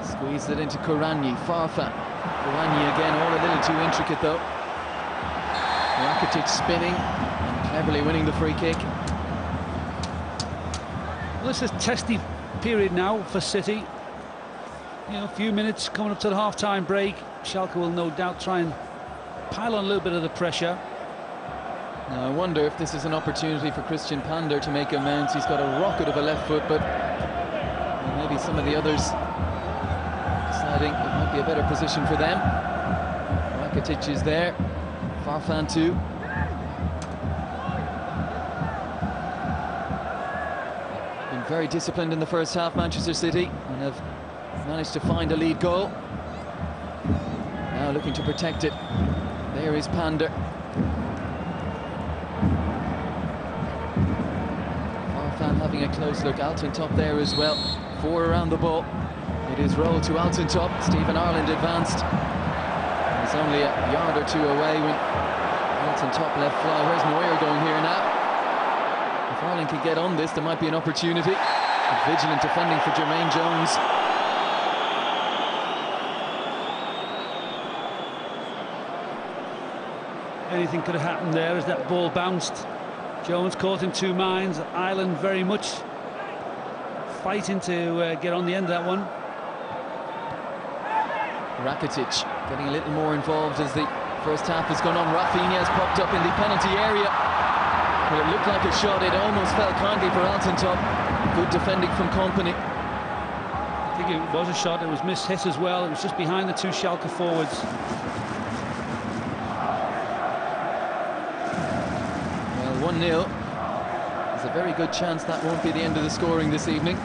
Speaker 5: Squeezed it into Korani. Farfan. Korani again, all a little too intricate though. Rakitic spinning and cleverly winning the free kick.
Speaker 6: Well, this is a testy period now for City. You know, a few minutes coming up to the half-time break. Schalke will no doubt try and pile on a little bit of the pressure.
Speaker 5: Now I wonder if this is an opportunity for Christian Pander to make amends. He's got a rocket of a left foot, but maybe some of the others deciding it might be a better position for them. Rakitic is there. Farfan too. Been very disciplined in the first half, Manchester City, and have managed to find a lead goal. Now looking to protect it. There is Pander. Farfan having a close look. Altintop there as well. 4 around the ball. It is rolled to Altintop. Stephen Ireland advanced. It's only a yard or 2 away when Altintop let fly. Where's Neuer going here now? If Ireland could get on this, there might be an opportunity. Vigilant defending for Jermaine Jones.
Speaker 6: Anything could have happened there as that ball bounced. Jones caught in 2 minds. Ireland very much fighting to get on the end of that one.
Speaker 5: Rakitic getting a little more involved as the first half has gone on. Rafinha has popped up in the penalty area. Well, it looked like a shot. It almost fell kindly for Altintop. Good defending from Company.
Speaker 6: I think it was a shot. It was mishit as well. It was just behind the 2 Schalke forwards.
Speaker 5: Well, 1-0. There's a very good chance that won't be the end of the scoring this evening.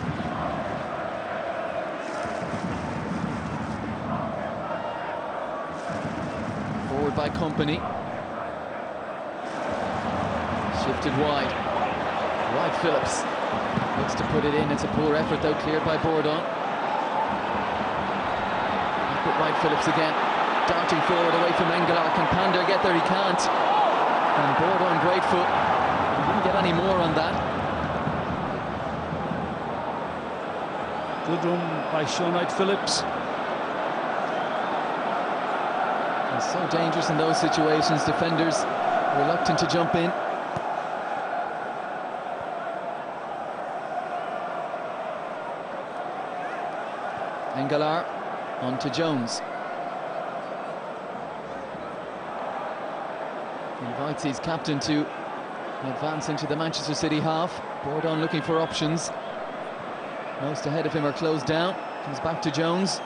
Speaker 5: Forward by Company. Shifted wide. Wide Phillips. Looks to put it in. It's a poor effort though, cleared by Bourdon. Put Wide Phillips again. Darting forward away from Engelar. Can Pander get there? He can't. And Bourdon, great foot. He didn't get any more on that.
Speaker 6: Good run by Sean Wright Phillips.
Speaker 5: It's so dangerous in those situations. Defenders reluctant to jump in. Engelar on to Jones. Invites his captain to advance into the Manchester City half. Bourdon looking for options. Most ahead of him are closed down. Comes back to Jones.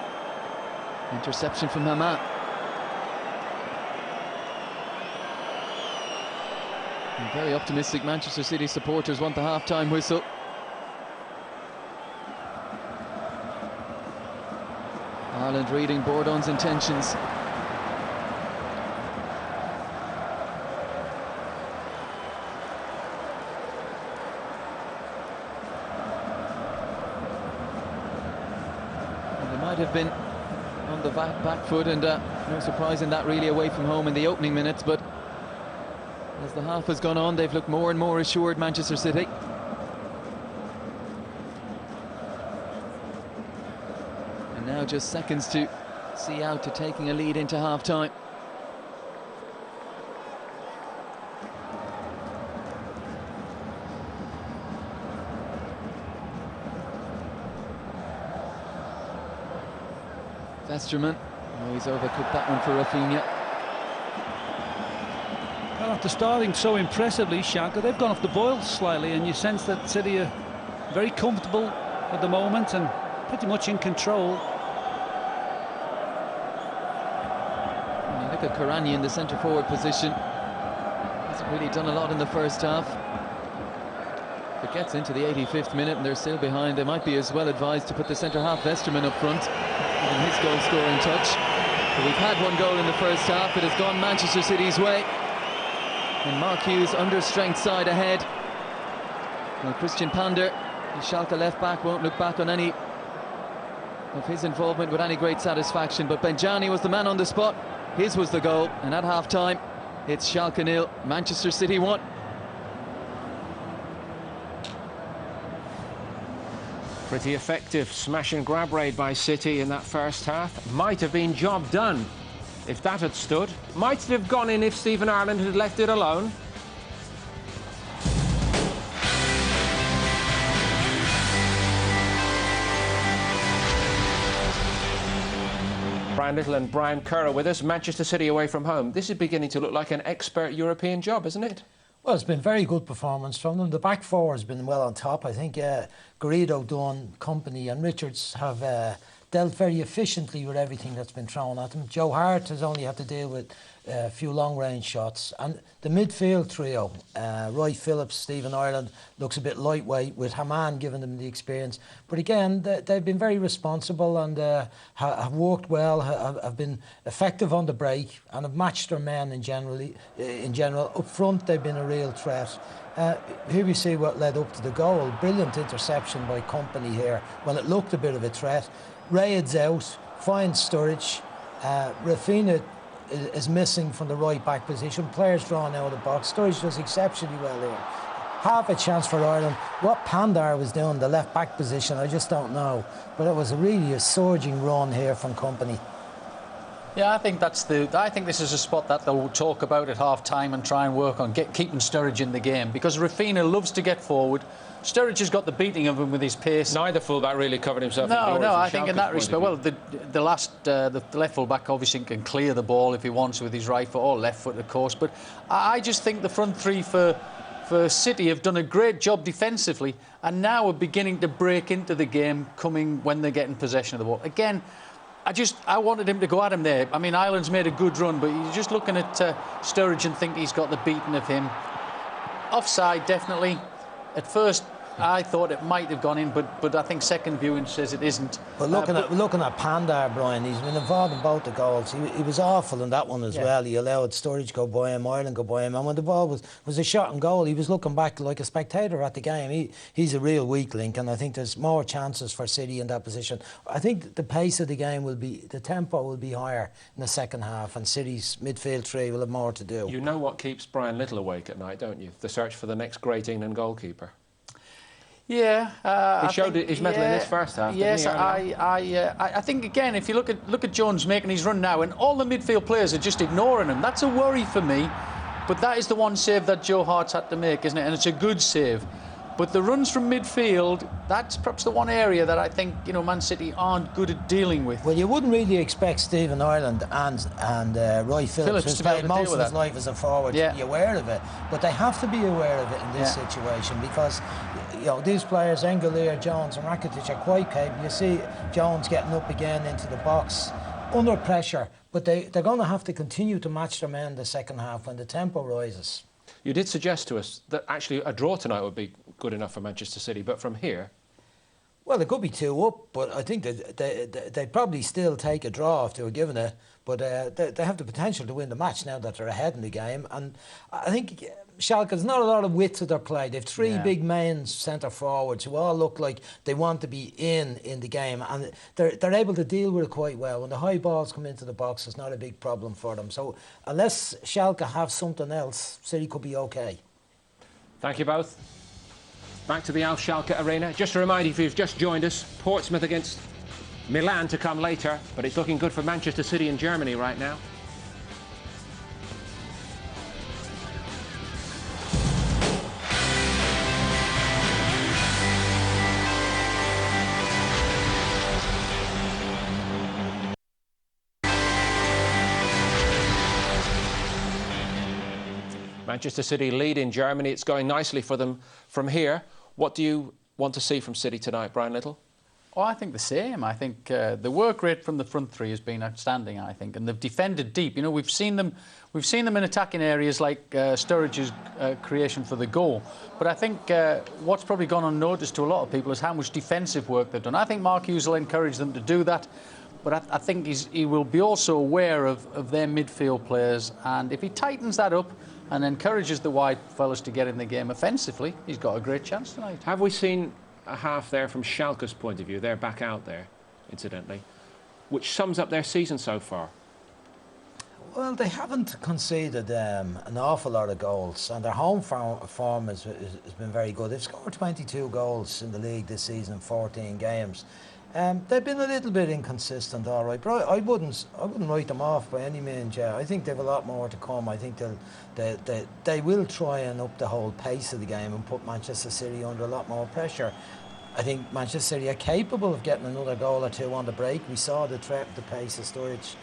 Speaker 5: Interception from Hamat. And very optimistic Manchester City supporters want the half-time whistle. Ireland reading Bourdon's intentions. And they might have been on on the back foot, and no surprise in that really away from home in the opening minutes, but as the half has gone on, they've looked more and more assured, Manchester City. And now just seconds to see out to taking a lead into half-time. Vesterman, oh, he's overcooked that one for Rafinha.
Speaker 6: Well, after starting so impressively, Schalke, they've gone off the boil slightly, and you sense that City are very comfortable at the moment and pretty much in control.
Speaker 5: And you look at Karani in the centre-forward position. Hasn't really done a lot in the first half. If it gets into the 85th minute and they're still behind, they might be as well advised to put the centre-half Vesterman up front in his goal-scoring touch. But we've had one goal in the first half. It has gone Manchester City's way. And Mark Hughes, under-strength side ahead. Well, Christian Pander, the Schalke left-back, won't look back on any of his involvement with any great satisfaction. But Benjani was the man on the spot. His was the goal. And at half-time, it's Schalke 0, Manchester City 1.
Speaker 1: Pretty effective smash and grab raid by City in that first half. Might have been job done if that had stood. Might it have gone in if Stephen Ireland had left it alone? Brian Little and Brian Kerr are with us. Manchester City away from home. This is beginning to look like an expert European job, isn't it?
Speaker 3: Well, it's been very good performance from them. The back four has been well on top. I think Garrido, Dunn, Company and Richards have dealt very efficiently with everything that's been thrown at them. Joe Hart has only had to deal with a few long-range shots. And the midfield trio, Roy Phillips, Stephen Ireland, looks a bit lightweight, with Haman giving them the experience. But again, they've been very responsible and have worked well, have been effective on the break and have matched their men in general. Up front, they've been a real threat. Here we see what led up to the goal. Brilliant interception by Company here when it looked a bit of a threat. Rayad's out, finds Sturridge. Rafinha is missing from the right back position. Players drawn out of the box. Sturridge does exceptionally well here. Half a chance for Ireland. What Pandar was doing, the left back position, I just don't know. But it was really a surging run here from Company.
Speaker 2: Yeah, I think this is a spot that they'll talk about at half-time and try and work on keeping Sturridge in the game, because Rafinha loves to get forward. Sturridge has got the beating of him with his pace.
Speaker 1: Neither fullback really covered himself.
Speaker 2: No, I think in that respect, well, the left fullback obviously can clear the ball if he wants with his right foot or left foot, of course. But I just think the front three for City have done a great job defensively and now are beginning to break into the game coming when they're getting possession of the ball. Again, I wanted him to go at him there. I mean, Ireland's made a good run, but you're just looking at Sturridge and think he's got the beating of him. Offside, definitely. At first, I thought it might have gone in, but I think second viewing says it isn't.
Speaker 3: But looking at Pandar, Brian, he's been involved in both the goals. He was awful in that one as well. He allowed Sturridge go by him, Ireland go by him, and when the ball was a shot and goal, he was looking back like a spectator at the game. He's a real weak link, and I think there's more chances for City in that position. I think the pace of the game the tempo will be higher in the second half, and City's midfield three will have more to do.
Speaker 1: You know what keeps Brian Little awake at night, don't you? The search for the next great England goalkeeper.
Speaker 2: Yeah,
Speaker 1: he showed his mettle in this first half.
Speaker 2: Yes,
Speaker 1: didn't he,
Speaker 2: I think again, if you look at Jones making his run now, and all the midfield players are just ignoring him. That's a worry for me. But that is the one save that Joe Hart's had to make, isn't it? And it's a good save. But the runs from midfield, that's perhaps the one area that I think Man City aren't good at dealing with.
Speaker 3: Well, you wouldn't really expect Stephen Ireland and Roy Phillips, who's played most of his life as a forward, to be aware of it. But they have to be aware of it in this situation, because these players, Engelier, Jones and Rakitic, are quite capable. You see Jones getting up again into the box under pressure, but they're going to have to continue to match their men in the second half when the tempo rises.
Speaker 1: You did suggest to us that actually a draw tonight would be good enough for Manchester City, but from here...
Speaker 3: Well, it could be 2 up, but I think they'd probably still take a draw if they were given it. But they have the potential to win the match now that they're ahead in the game. And I think Schalke, there's not a lot of width to their play. They've three big main centre forwards who all look like they want to be in the game, and they're able to deal with it quite well. When the high balls come into the box, it's not a big problem for them. So unless Schalke have something else, City could be okay.
Speaker 1: Thank you both. Back to the Al Schalke Arena. Just a reminder, if you've just joined us, Portsmouth against Milan to come later, but it's looking good for Manchester City in Germany right now. Manchester City lead in Germany. It's going nicely for them from here. What do you want to see from City tonight, Brian Little?
Speaker 2: Oh, I think the same. I think the work rate from the front three has been outstanding, I think, and they've defended deep. You know, we've seen them in attacking areas like Sturridge's creation for the goal. But I think what's probably gone unnoticed to a lot of people is how much defensive work they've done. I think Mark Hughes will encourage them to do that. But I think he will be also aware of their midfield players, and if he tightens that up and encourages the wide fellas to get in the game offensively, he's got a great chance tonight.
Speaker 1: Have we seen a half there from Schalke's point of view? They're back out there, incidentally, which sums up their season so far.
Speaker 3: Well, they haven't conceded an awful lot of goals, and their home form has been very good. They've scored 22 goals in the league this season in 14 games. They've been a little bit inconsistent, all right, but I wouldn't write them off by any means. Yeah, I think they've a lot more to come. I think they will try and up the whole pace of the game and put Manchester City under a lot more pressure. I think Manchester City are capable of getting another goal or two on the break. We saw the pace of Sturridge,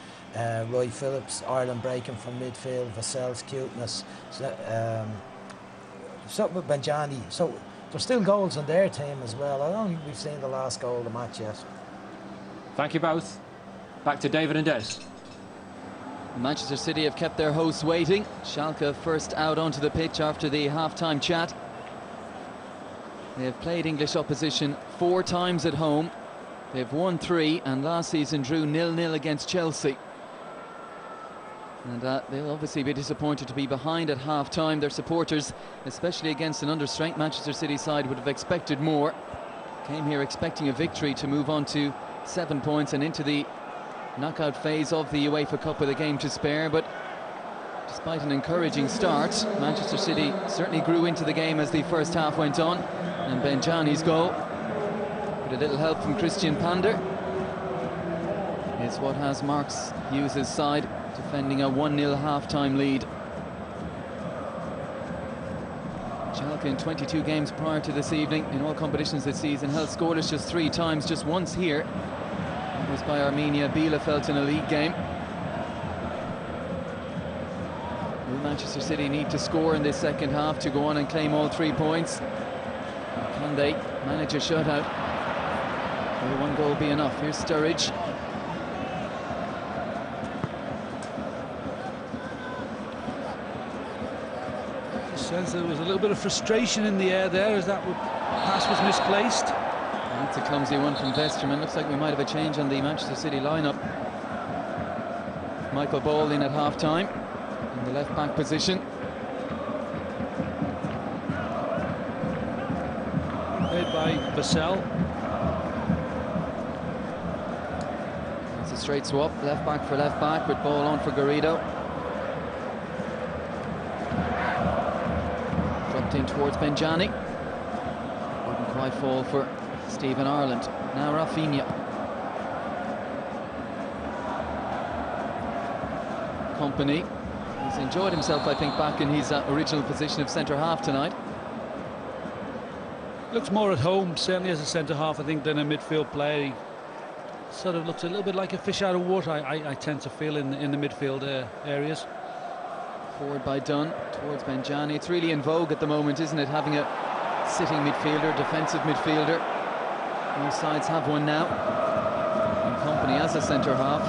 Speaker 3: Roy Phillips, Ireland breaking from midfield, Vassell's cuteness, Benjani. So there's still goals on their team as well. I don't think we've seen the last goal of the match yet.
Speaker 1: Thank you both. Back to David and Des.
Speaker 5: Manchester City have kept their hosts waiting. Schalke first out onto the pitch after the half-time chat. They have played English opposition 4 times at home. They've won 3 and last season drew 0-0 against Chelsea. And they'll obviously be disappointed to be behind at half-time. Their supporters, especially against an understrength Manchester City side, would have expected more. Came here expecting a victory to move on to 7 points and into the knockout phase of the UEFA Cup with a game to spare. But despite an encouraging start, Manchester City certainly grew into the game as the first half went on. And Benjani's goal, with a little help from Christian Pander, is what has Mark Hughes' side defending a 1-0 half-time lead. Schalke in 22 games prior to this evening in all competitions this season held scoreless just 3 times, just once here. It was by Arminia Bielefeld in a league game. Will Manchester City need to score in this second half to go on and claim all 3 points? Can they manage a shutout? Will 1 goal be enough? Here's Sturridge.
Speaker 6: Sense there was a little bit of frustration in the air there as that pass was misplaced.
Speaker 5: That's a clumsy one from Vesterman. Looks like we might have a change on the Manchester City lineup. Michael Ball in at half-time in the left-back position.
Speaker 6: Played by Vassell.
Speaker 5: It's a straight swap, left-back for left-back with ball on for Garrido. In towards Benjani. Wouldn't quite fall for Stephen Ireland. Now Rafinha. Company. He's enjoyed himself, I think, back in his original position of centre-half tonight.
Speaker 6: Looks more at home, certainly as a centre-half, I think, than a midfield player. He sort of looks a little bit like a fish out of water, I tend to feel in the midfield areas.
Speaker 5: Forward by Dunn towards Benjani. It's really in vogue at the moment, isn't it, having a sitting midfielder, defensive midfielder. Both sides have one now. And Company as a centre-half.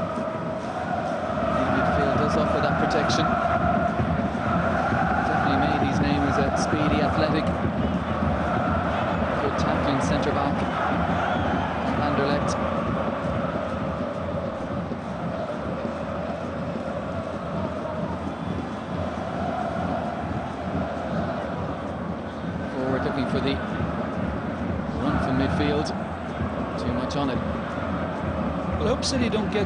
Speaker 5: The midfield does offer that protection. Definitely made his name as a speedy, athletic, good tackling centre-back. Anderlecht. for the run from midfield. Too much on it.
Speaker 6: Well, I hope City don't get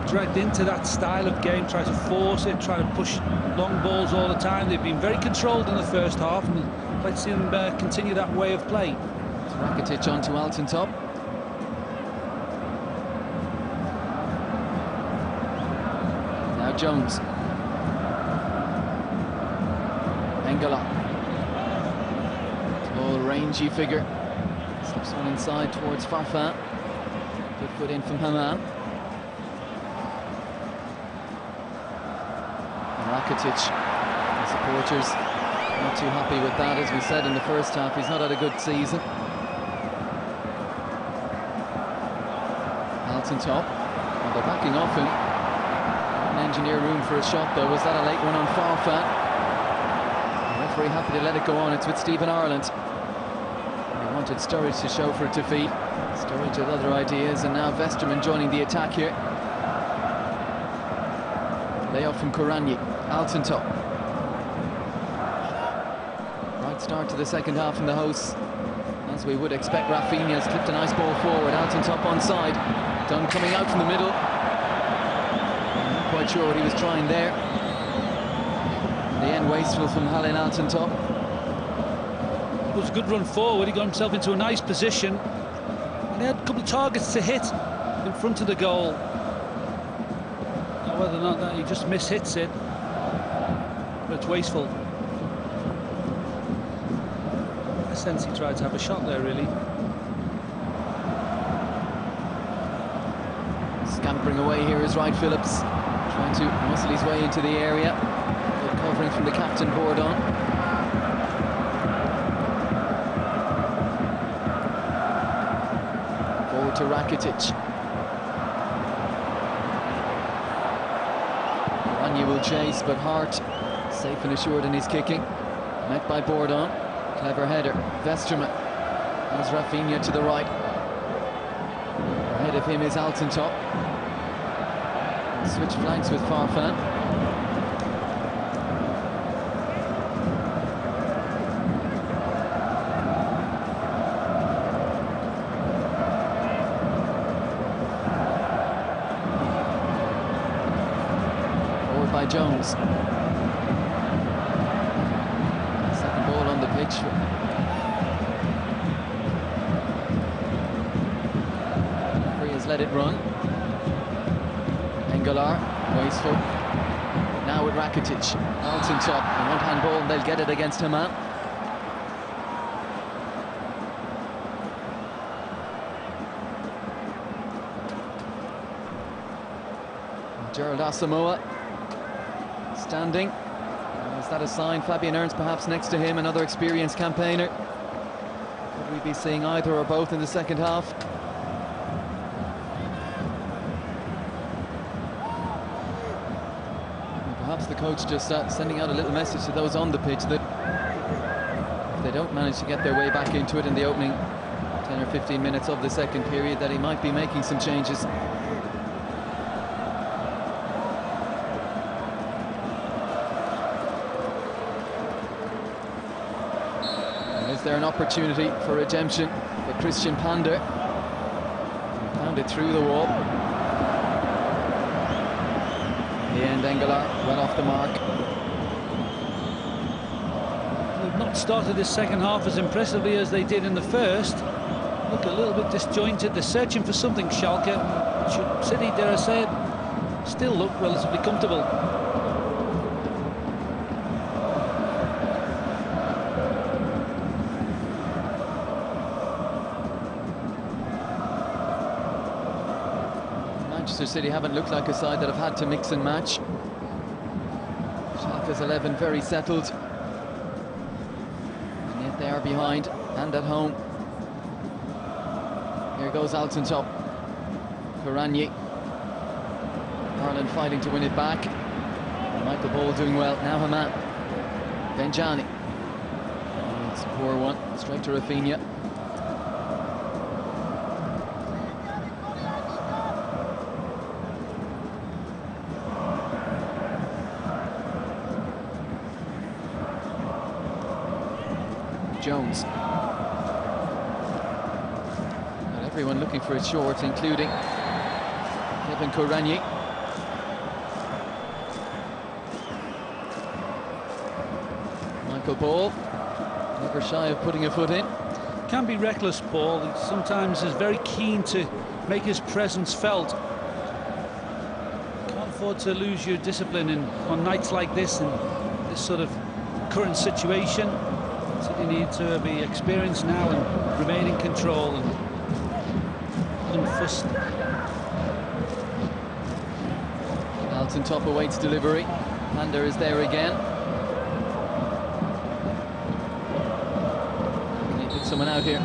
Speaker 6: dragged into that style of game, try to force it, try to push long balls all the time. They've been very controlled in the first half, and I'd like to see them continue that way of play.
Speaker 5: It's Rakitic onto Altintop. Now Jones. Engela. Tall, rangy figure. Slips one inside towards Farfan. Good foot in from Haman. And Rakitic, the supporters, not too happy with that. As we said in the first half, he's not had a good season. Altintop. Well, they're backing off him. An engineer room for a shot, though. Was that a late one on Farfan? The referee happy to let it go on. It's with Stephen Ireland. He wanted Sturridge to show for defeat. Sturridge had other ideas, and now Vesterman joining the attack here. Layoff from Kuranyi. Altintop. Right start to the second half from the hosts. As we would expect, Rafinha's clipped a nice ball forward. Altintop onside. Dunn coming out from the middle. I'm not quite sure what he was trying there. The end wasteful from Halin Altintop.
Speaker 6: It was a good run forward. He got himself into a nice position. And he had a couple of targets to hit in front of the goal. Now, whether or not that he just mishits it, but it's wasteful. I sense he tried to have a shot there, really.
Speaker 5: Scampering away here is Wright Phillips, trying to muscle his way into the area. Good covering from the captain, Bourdon. Forward to Rakitic. Kuranyi will chase, but Hart safe and assured in his kicking. Met by Bourdon. Clever header. Vesterman. There's Rafinha to the right. Ahead of him is Altintop. Switch flanks with Farfan. Forward by Jones. Second ball on the pitch. Referee has let it run. Engelar, wasteful. Now with Rakitic. Altintop, a one-hand ball, and they'll get it against Haman. Gerald Asamoah standing. Is that a sign? Fabian Ernst perhaps next to him, another experienced campaigner. Could we be seeing either or both in the second half? Perhaps the coach just sending out a little message to those on the pitch that if they don't manage to get their way back into it in the opening 10 or 15 minutes of the second period, that he might be making some changes. And is there an opportunity for redemption for Christian Pander? He found it through the wall. In the end, Engelar went off the mark.
Speaker 6: They've not started this second half as impressively as they did in the first. Look a little bit disjointed. They're searching for something, Schalke. City, dare I say it, still look relatively comfortable.
Speaker 5: Manchester City haven't looked like a side that have had to mix and match. Schalke's 11 very settled. And yet they are behind and at home. Here goes Altintop. Kuranyi. Ireland fighting to win it back. Michael Ball doing well. Now Haman. Benjani. It's a poor one. Straight to Rafinha. Jones. everyone looking for a short, including Kevin Koranye. Michael Ball, never shy of putting a foot in.
Speaker 6: Can be reckless, Paul. He sometimes is very keen to make his presence felt. Can't afford to lose your discipline on nights like this, and this sort of current situation. So you need to be experienced now and remain in control and unfussed.
Speaker 5: Alton Top awaits delivery. Panda is there again. Someone out here.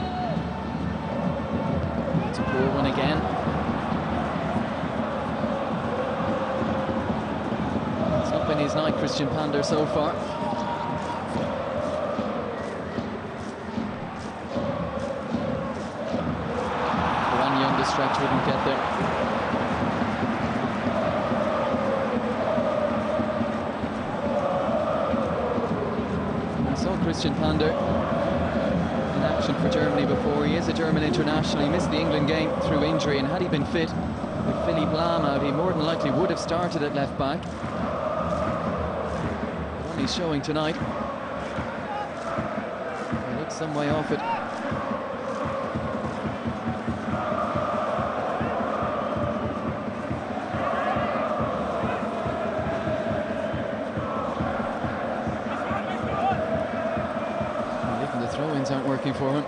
Speaker 5: It's a poor one again. It's not been his night, Christian Panda, so far. Koranye on the stretch wouldn't get there. I saw Christian Panda for Germany before. He is a German international. He missed the England game through injury, and had he been fit with Philippe Lahm out, he more than likely would have started at left back. The one he's showing tonight, he looks some way off it. Throw-ins aren't working for him.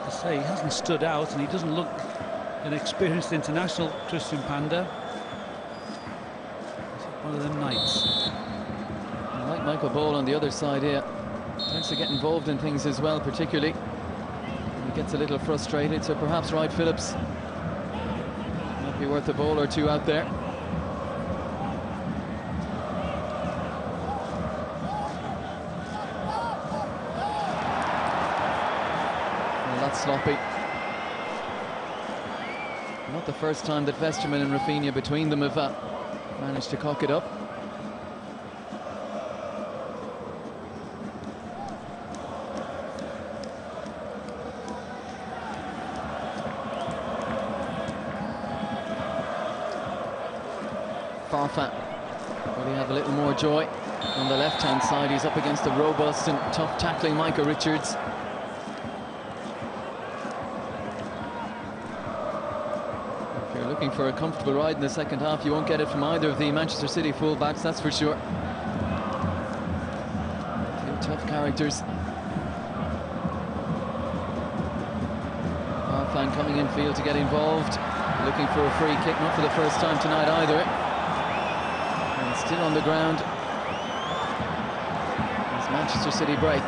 Speaker 6: To say, he hasn't stood out, and he doesn't look an experienced international, Christian Panda. One of them nights.
Speaker 5: I like Michael Ball on the other side here. Tends to get involved in things as well, particularly when he gets a little frustrated, so perhaps Wright Phillips might be worth a ball or two out there. Sloppy. Not the first time that Westerman and Rafinha between them have managed to cock it up. Farfan, will he have a little more joy? On the left-hand side, he's up against the robust and tough tackling Micah Richards. Looking for a comfortable ride in the second half. You won't get it from either of the Manchester City full-backs, that's for sure. Two tough characters. Farfan coming in field to get involved. Looking for a free kick, not for the first time tonight either. And still on the ground. It's Manchester City break.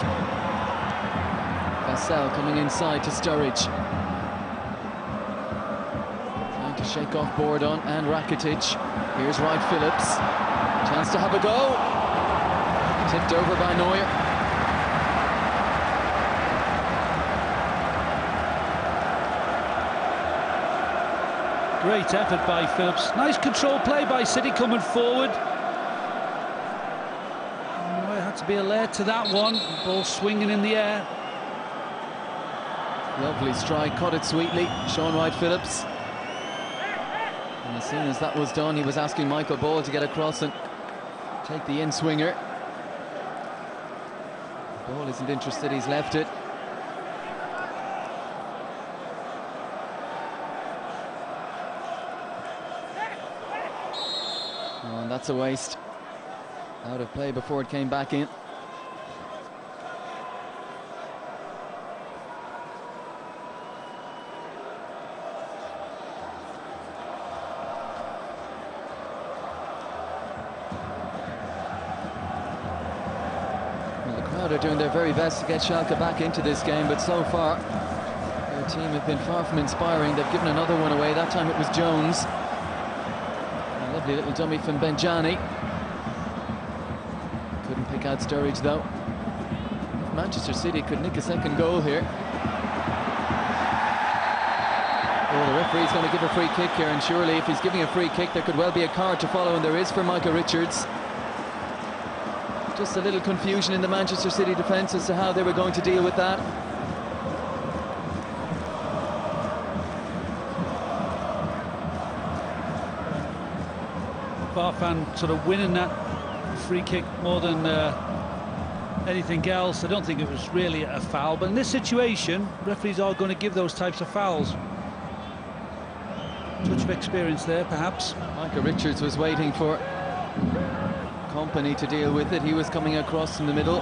Speaker 5: Vassell coming inside to Sturridge. To shake off Bordon and Rakitic. Here's Wright Phillips. Chance to have a go. Tipped over by Neuer.
Speaker 6: Great effort by Phillips. Nice control play by City coming forward. Oh, it had to be alert to that one. Ball swinging in the air.
Speaker 5: Lovely strike, caught it sweetly. Sean Wright Phillips. And as soon as that was done, he was asking Michael Ball to get across and take the in-swinger. Ball isn't interested, he's left it. Oh, and that's a waste. Out of play before it came back in. They're doing their very best to get Schalke back into this game, but so far their team have been far from inspiring. They've given another one away. That time it was Jones. A lovely little dummy from Benjani. Couldn't pick out Sturridge though. If Manchester City could nick a second goal here. Oh, the referee's going to give a free kick here, and surely if he's giving a free kick there could well be a card to follow, and there is for Micah Richards. Just a little confusion in the Manchester City defence as to how they were going to deal with that.
Speaker 6: Farfan sort of winning that free kick more than anything else. I don't think it was really a foul, but in this situation, referees are going to give those types of fouls. Touch of experience there, perhaps.
Speaker 5: Michael Richards was waiting for Company to deal with it. He was coming across in the middle.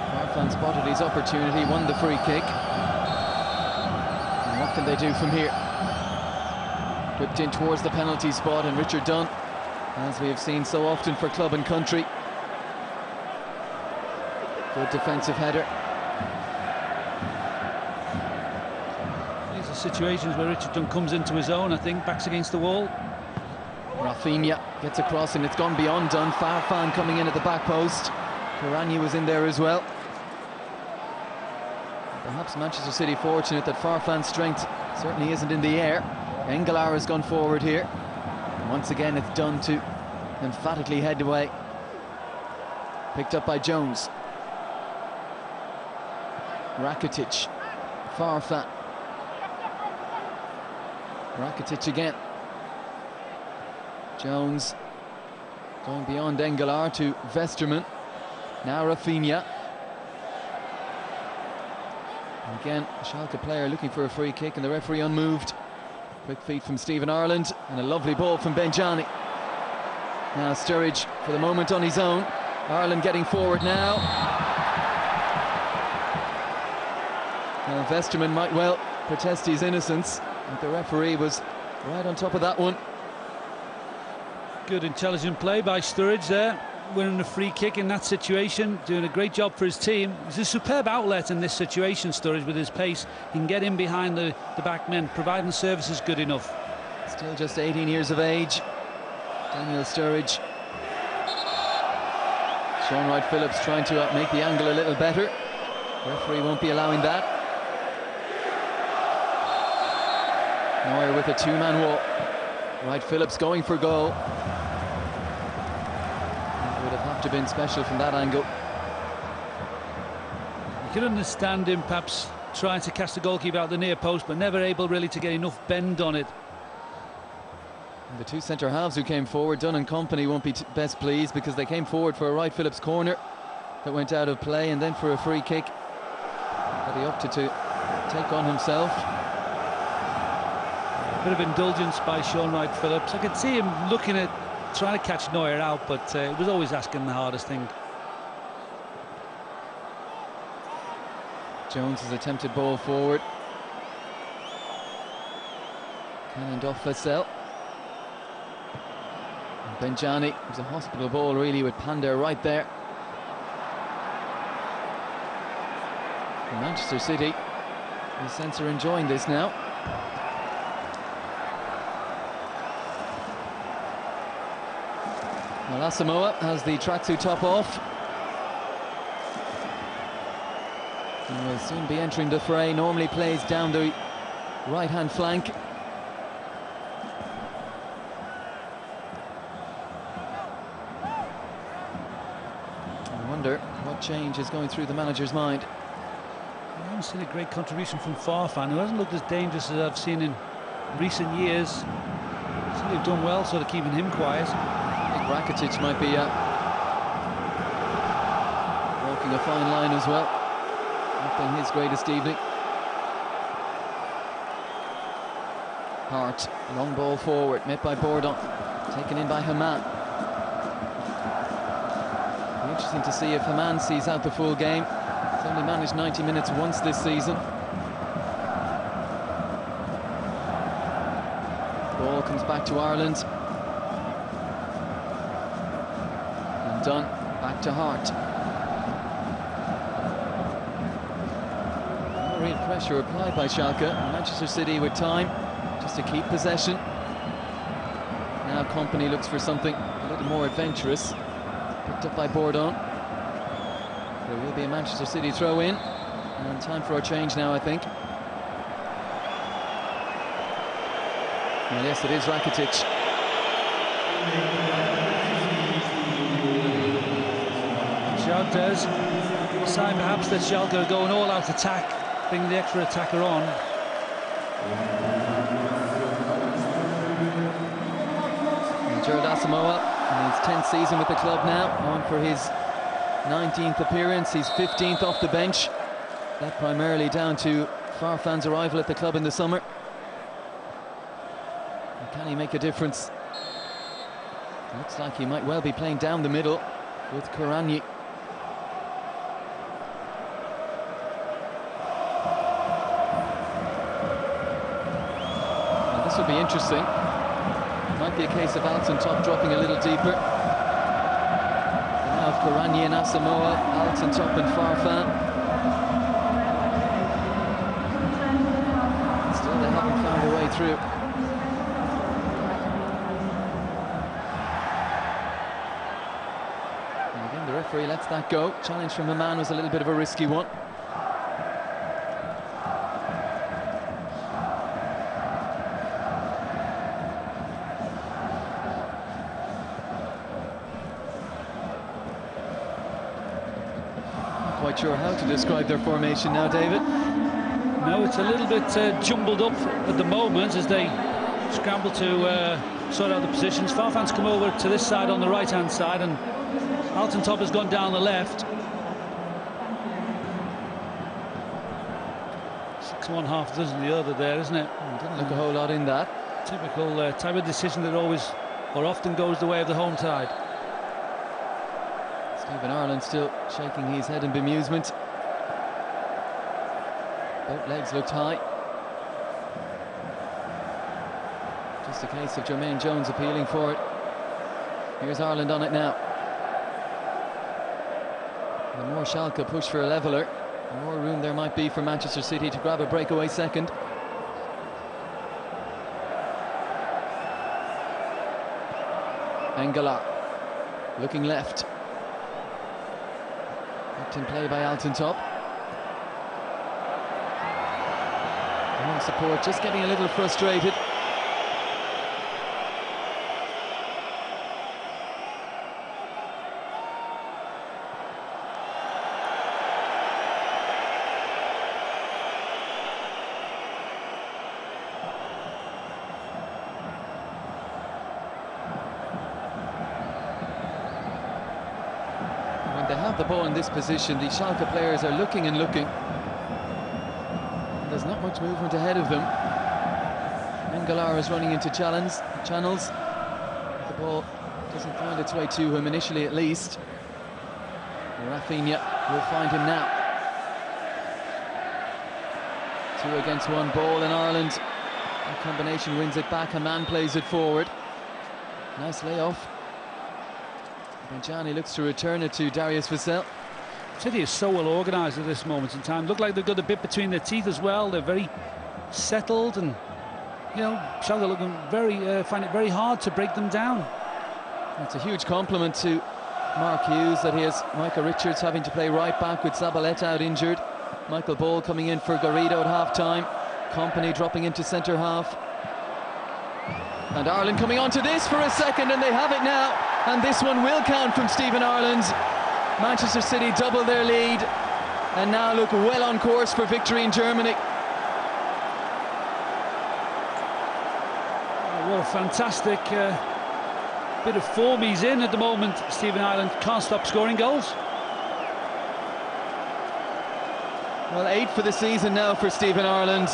Speaker 5: Farfan spotted his opportunity, won the free kick. And what can they do from here? Whipped in towards the penalty spot, and Richard Dunn, as we have seen so often for club and country. Good defensive header.
Speaker 6: These are situations where Richard Dunn comes into his own, I think, backs against the wall.
Speaker 5: Rafinha gets across, and it's gone beyond Dunn. Farfan coming in at the back post. Karani was in there as well. Perhaps Manchester City fortunate that Farfan's strength certainly isn't in the air. Engelar has gone forward here. And once again, it's Dunn to emphatically head away. Picked up by Jones. Rakitic. Farfan. Rakitic again. Jones going beyond Engelar to Vesterman. Now Rafinha. Again, a Schalke player looking for a free kick, and the referee unmoved. Quick feet from Stephen Ireland, and a lovely ball from Benjani. Now Sturridge for the moment on his own. Ireland getting forward now. Now Vesterman might well protest his innocence, but the referee was right on top of that one.
Speaker 6: Good intelligent play by Sturridge there, winning a free kick in that situation, doing a great job for his team. He's a superb outlet in this situation, Sturridge, with his pace. He can get in behind the back men, providing the service is good enough.
Speaker 5: Still just 18 years of age, Daniel Sturridge. Sean Wright-Phillips trying to make the angle a little better. Referee won't be allowing that. Neuer with a two-man wall. Wright-Phillips going for goal. It would have to have been special from that angle.
Speaker 6: You can understand him perhaps trying to cast the goalkeeper out the near post, but never able really to get enough bend on it.
Speaker 5: And the two centre-halves who came forward, Dunn and Company, won't be best pleased, because they came forward for a Wright-Phillips corner that went out of play, and then for a free kick that he opted to take on himself.
Speaker 6: Bit of indulgence by Sean Wright-Phillips. I could see him looking at trying to catch Neuer out, but he was always asking the hardest thing.
Speaker 5: Jones has attempted ball forward. And off Vassell. Benjani, it was a hospital ball really, with Pander right there. And Manchester City, in a sense, are enjoying this now. Well, Asamoah has the tracksuit top off. He will soon be entering the fray. Normally plays down the right-hand flank. I wonder what change is going through the manager's mind.
Speaker 6: I haven't seen a great contribution from Farfan, who hasn't looked as dangerous as I've seen in recent years. I think they've done well sort of keeping him quiet.
Speaker 5: Rakitic might be walking a fine line as well. Not been his greatest evening. Hart, long ball forward, met by Bourdon, taken in by Haman. Interesting to see if Haman sees out the full game. He's only managed 90 minutes once this season. Ball comes back to Ireland. Dunn, back to Hart. No real pressure applied by Schalke. Manchester City with time just to keep possession. Now Company looks for something a little more adventurous. Picked up by Bourdon. There will be a Manchester City throw in. And time for a change now, I think. Well, yes, it is Rakitic.
Speaker 6: does. A sign perhaps that Schalke are going all-out attack, bringing the extra attacker on.
Speaker 5: Gerald Asamoah in his 10th season with the club now, on for his 19th appearance. He's 15th off the bench. That primarily down to Farfan's arrival at the club in the summer. And can he make a difference? Looks like he might well be playing down the middle with Kuranyi. Well, this would be interesting. Might be a case of Alton Top dropping a little deeper. And now of Kuranyi and Asamoah, Alton Top and Farfan. Still they haven't found their way through. And again the referee lets that go. Challenge from a man was a little bit of a risky one. Quite sure how to describe their formation now, David.
Speaker 6: No, it's a little bit jumbled up at the moment as they scramble to sort out the positions. Farfan's come over to this side on the right-hand side, and Alton Top has gone down the left. 6 one, half dozen the other there, isn't it?
Speaker 5: Didn't look a whole lot in that.
Speaker 6: Typical type of decision that always or often goes the way of the home tide.
Speaker 5: Stephen Ireland still shaking his head in bemusement. Both legs looked high. Just a case of Jermaine Jones appealing for it. Here's Ireland on it now. The more Schalke push for a leveller, the more room there might be for Manchester City to grab a breakaway second. Engela looking left. In play by Alton Top. Home support just getting a little frustrated. They have the ball in this position. The Schalke players are looking and looking. There's not much movement ahead of them. Engelar is running into channels. The ball doesn't find its way to him initially, at least. Rafinha will find him now. 2 against 1 ball in Ireland. That combination wins it back. A man plays it forward. Nice layoff. Benjani looks to return it to Darius Vassell.
Speaker 6: City is so well organised at this moment in time. Look like they've got a bit between their teeth as well. They're very settled, and you know, Schalke looking very find it very hard to break them down.
Speaker 5: It's a huge compliment to Mark Hughes that he has Michael Richards having to play right back with Zabaleta out injured. Michael Ball coming in for Garrido at half-time. Company dropping into centre half. And Ireland coming onto this for a second, and they have it now. And this one will count from Stephen Ireland. Manchester City double their lead and now look well on course for victory in Germany.
Speaker 6: What a fantastic bit of form he's in at the moment. Stephen Ireland can't stop scoring goals.
Speaker 5: Well, 8 for the season now for Stephen Ireland.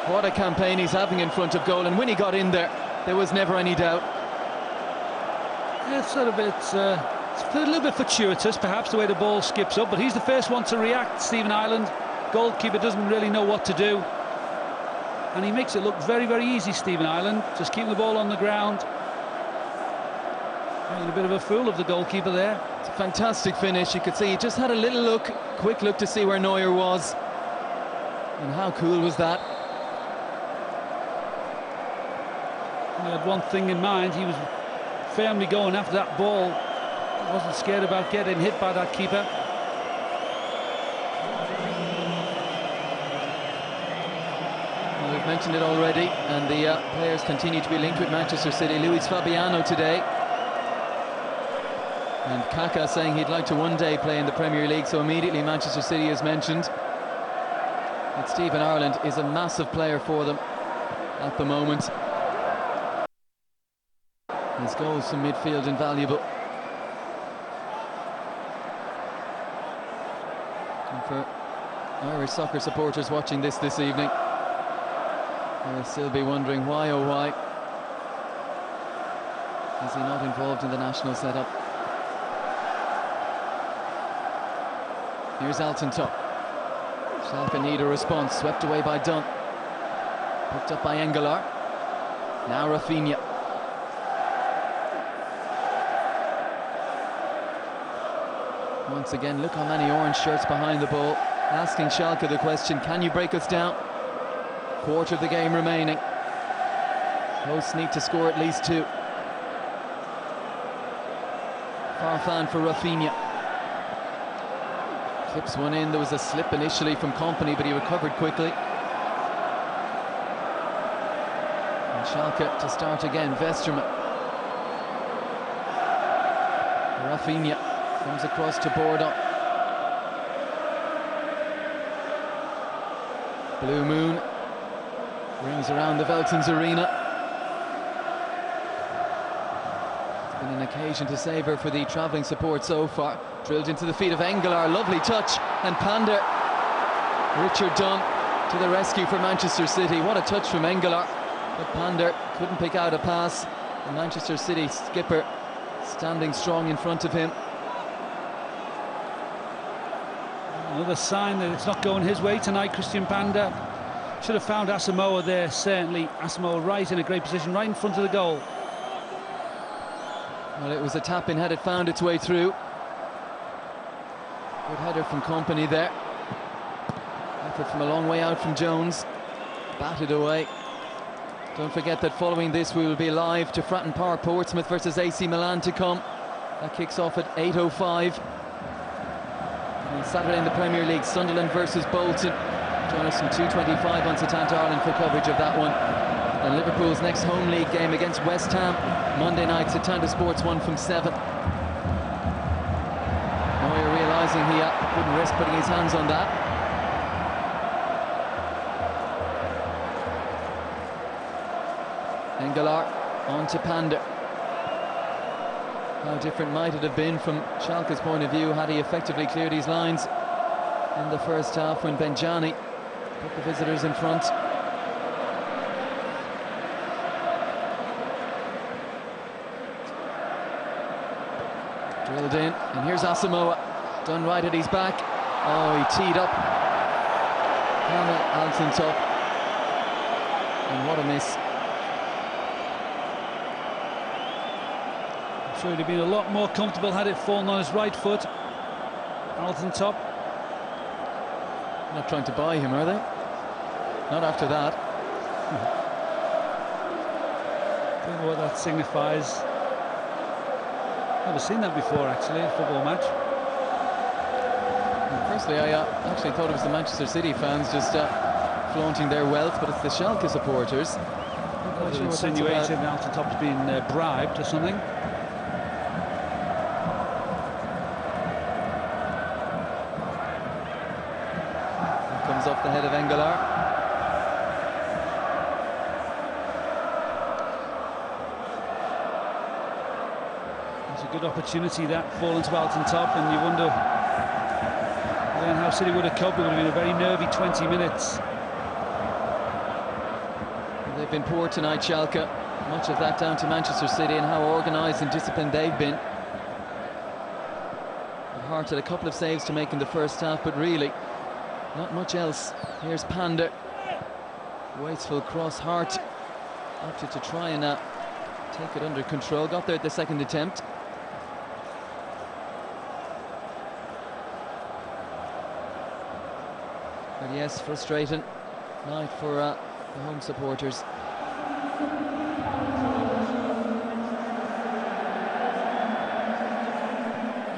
Speaker 5: What a campaign he's having in front of goal, and when he got in there was never any doubt.
Speaker 6: Yeah, it's sort of it's a little bit fortuitous, perhaps, the way the ball skips up, but he's the first one to react. Stephen Ireland, goalkeeper, doesn't really know what to do, and he makes it look very, very easy. Stephen Ireland just keeping the ball on the ground, making a bit of a fool of the goalkeeper there.
Speaker 5: It's a fantastic finish. You could see he just had a little look, quick look to see where Neuer was, and how cool was that?
Speaker 6: He had one thing in mind. He was firmly going after that ball. He wasn't scared about getting hit by that keeper.
Speaker 5: Well, we've mentioned it already, and the players continue to be linked with Manchester City. Luis Fabiano today And Kaka saying he'd like to one day play in the Premier League, so immediately Manchester City is mentioned. And Stephen Ireland is a massive player for them at the moment. His goals from midfield invaluable. And for Irish soccer supporters watching this evening, they'll still be wondering why, oh why is he not involved in the national setup. Here's Alton Top. Schalke need a response, swept away by Dunn. Picked up by Engelar. Now Rafinha. Once again, look how many orange shirts behind the ball. Asking Schalke the question, can you break us down? Quarter of the game remaining. Hosts need to score at least 2. Farfan for Rafinha. Clips one in. There was a slip initially from Kompany, but he recovered quickly. And Schalke to start again. Westermann. Rafinha comes across to Bourdon. Blue Moon rings around the Veltins Arena. It's been an occasion to savour for the travelling support so far. Drilled into the feet of Engelar, lovely touch, and Pander. Richard Dunn to the rescue for Manchester City. What a touch from Engelar, but Pander couldn't pick out a pass. The Manchester City skipper standing strong in front of him.
Speaker 6: Another sign that it's not going his way tonight. Christian Pander should have found Asamoah there, certainly. Asamoah right in a great position, right in front of the goal.
Speaker 5: Well, it was a tap-in had it found its way through. Good header from Kompany there. Effort from a long way out from Jones. Batted away. Don't forget that following this we will be live to Fratton Park, Portsmouth versus AC Milan to come. That kicks off at 8:05. On Saturday in the Premier League, Sunderland versus Bolton. Join us from 2:25 on Setanta Ireland for coverage of that one. And Liverpool's next home league game against West Ham, Monday night, Setanta Sports 1 from 7. Neuer realising he couldn't risk putting his hands on that. Engelar on to Pander. How different might it have been from Schalke's point of view had he effectively cleared his lines in the first half when Benjani put the visitors in front. Drilled in, and here's Asamoah, done right at his back. Oh, he teed up Hamel Alton Top, and what a miss.
Speaker 6: I'm sure he'd have been a lot more comfortable had it fallen on his right foot. Alton Top.
Speaker 5: Not trying to buy him, are they? Not after that.
Speaker 6: Don't know what that signifies. Never seen that before, actually, a football match.
Speaker 5: And personally, I actually thought it was the Manchester City fans just flaunting their wealth, but it's the Schalke supporters.
Speaker 6: It insinuated Alton Top's been bribed or something.
Speaker 5: Comes off the head of Engelar.
Speaker 6: It's a good opportunity that fallen to Alton Top, and you wonder then how City would have coped. It would have been a very nervy 20 minutes.
Speaker 5: They've been poor tonight, Schalke. Much of that down to Manchester City and how organised and disciplined they've been. Hart had a couple of saves to make in the first half, but really not much else. Here's Pander. Wasteful cross. Hart opted to try and take it under control. Got there at the second attempt. But yes, frustrating night for the home supporters.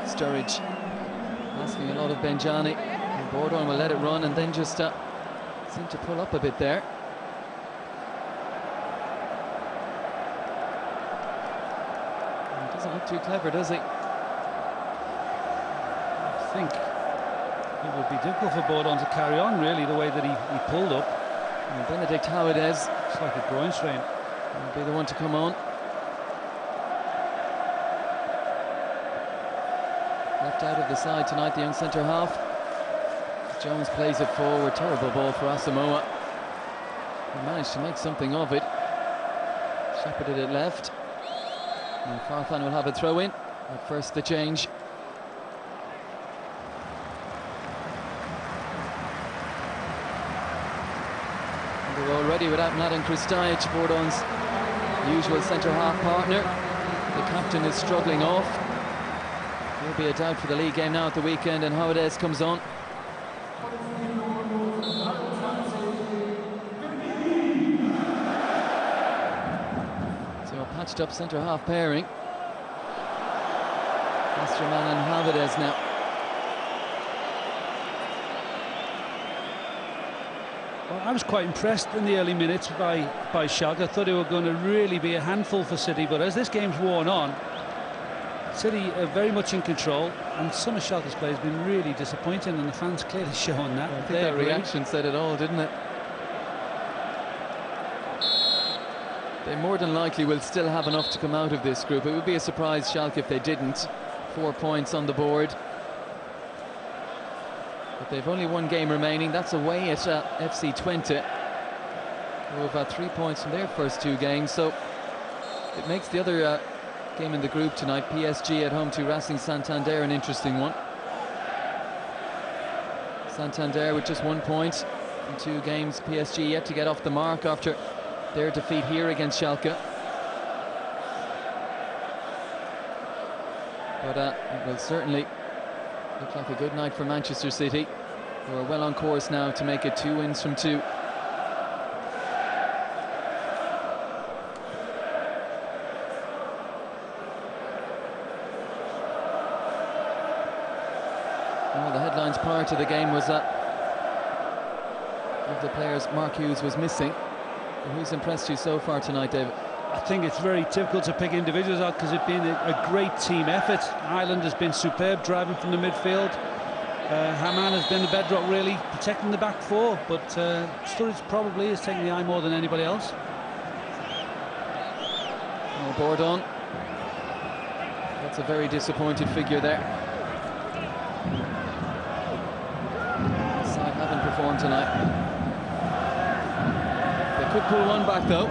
Speaker 5: Sturridge asking a lot of Benjani. Bourdon will let it run and then just seem to pull up a bit there. He doesn't look too clever, does he?
Speaker 6: think it would be difficult for Bourdon to carry on, really, the way that he pulled up.
Speaker 5: And Benedict Howardez,
Speaker 6: It's like a groin strain.
Speaker 5: will be the one to come on. Left out of the side tonight, the young centre half. Jones plays it forward. Terrible ball for Asamoah. He managed to make something of it. Shepherded it left. And Farfan will have a throw in. At first, the change. And they're already without Mladen Kristajic, Bourdon's usual centre half partner. The captain is struggling off. He'll be a doubt for the league game now at the weekend, and Howardez comes on. So a patched up centre half pairing. Westerman and Howardez now.
Speaker 6: Well, I was quite impressed in the early minutes by Schalke. I thought they were going to really be a handful for City, but as this game's worn on, City are very much in control, and some of Schalke's play has been really disappointing, and the fans clearly showing that.
Speaker 5: I think that reaction said it all, didn't it? They more than likely will still have enough to come out of this group. It would be a surprise, Schalke, if they didn't. 4 points on the board. But they've only one game remaining. That's away at FC Twente, who have had 3 points from their first 2 games. So it makes the other game in the group tonight, PSG at home to Racing Santander, an interesting one. Santander with just 1 point in 2 games. PSG yet to get off the mark after their defeat here against Schalke. But it will certainly look like a good night for Manchester City, who are well on course now to make it 2 wins from 2. Well, the headlines prior to the game was that of the players Mark Hughes was missing. And who's impressed you so far tonight, David?
Speaker 6: I think it's very difficult to pick individuals out because it's been a great team effort. Ireland has been superb, driving from the midfield. Haman has been the bedrock, really, protecting the back 4, but Sturridge probably is taking the eye more than anybody else.
Speaker 5: Oh, Bourdon. That's a very disappointed figure there. The side haven't performed tonight. They could pull one back, though.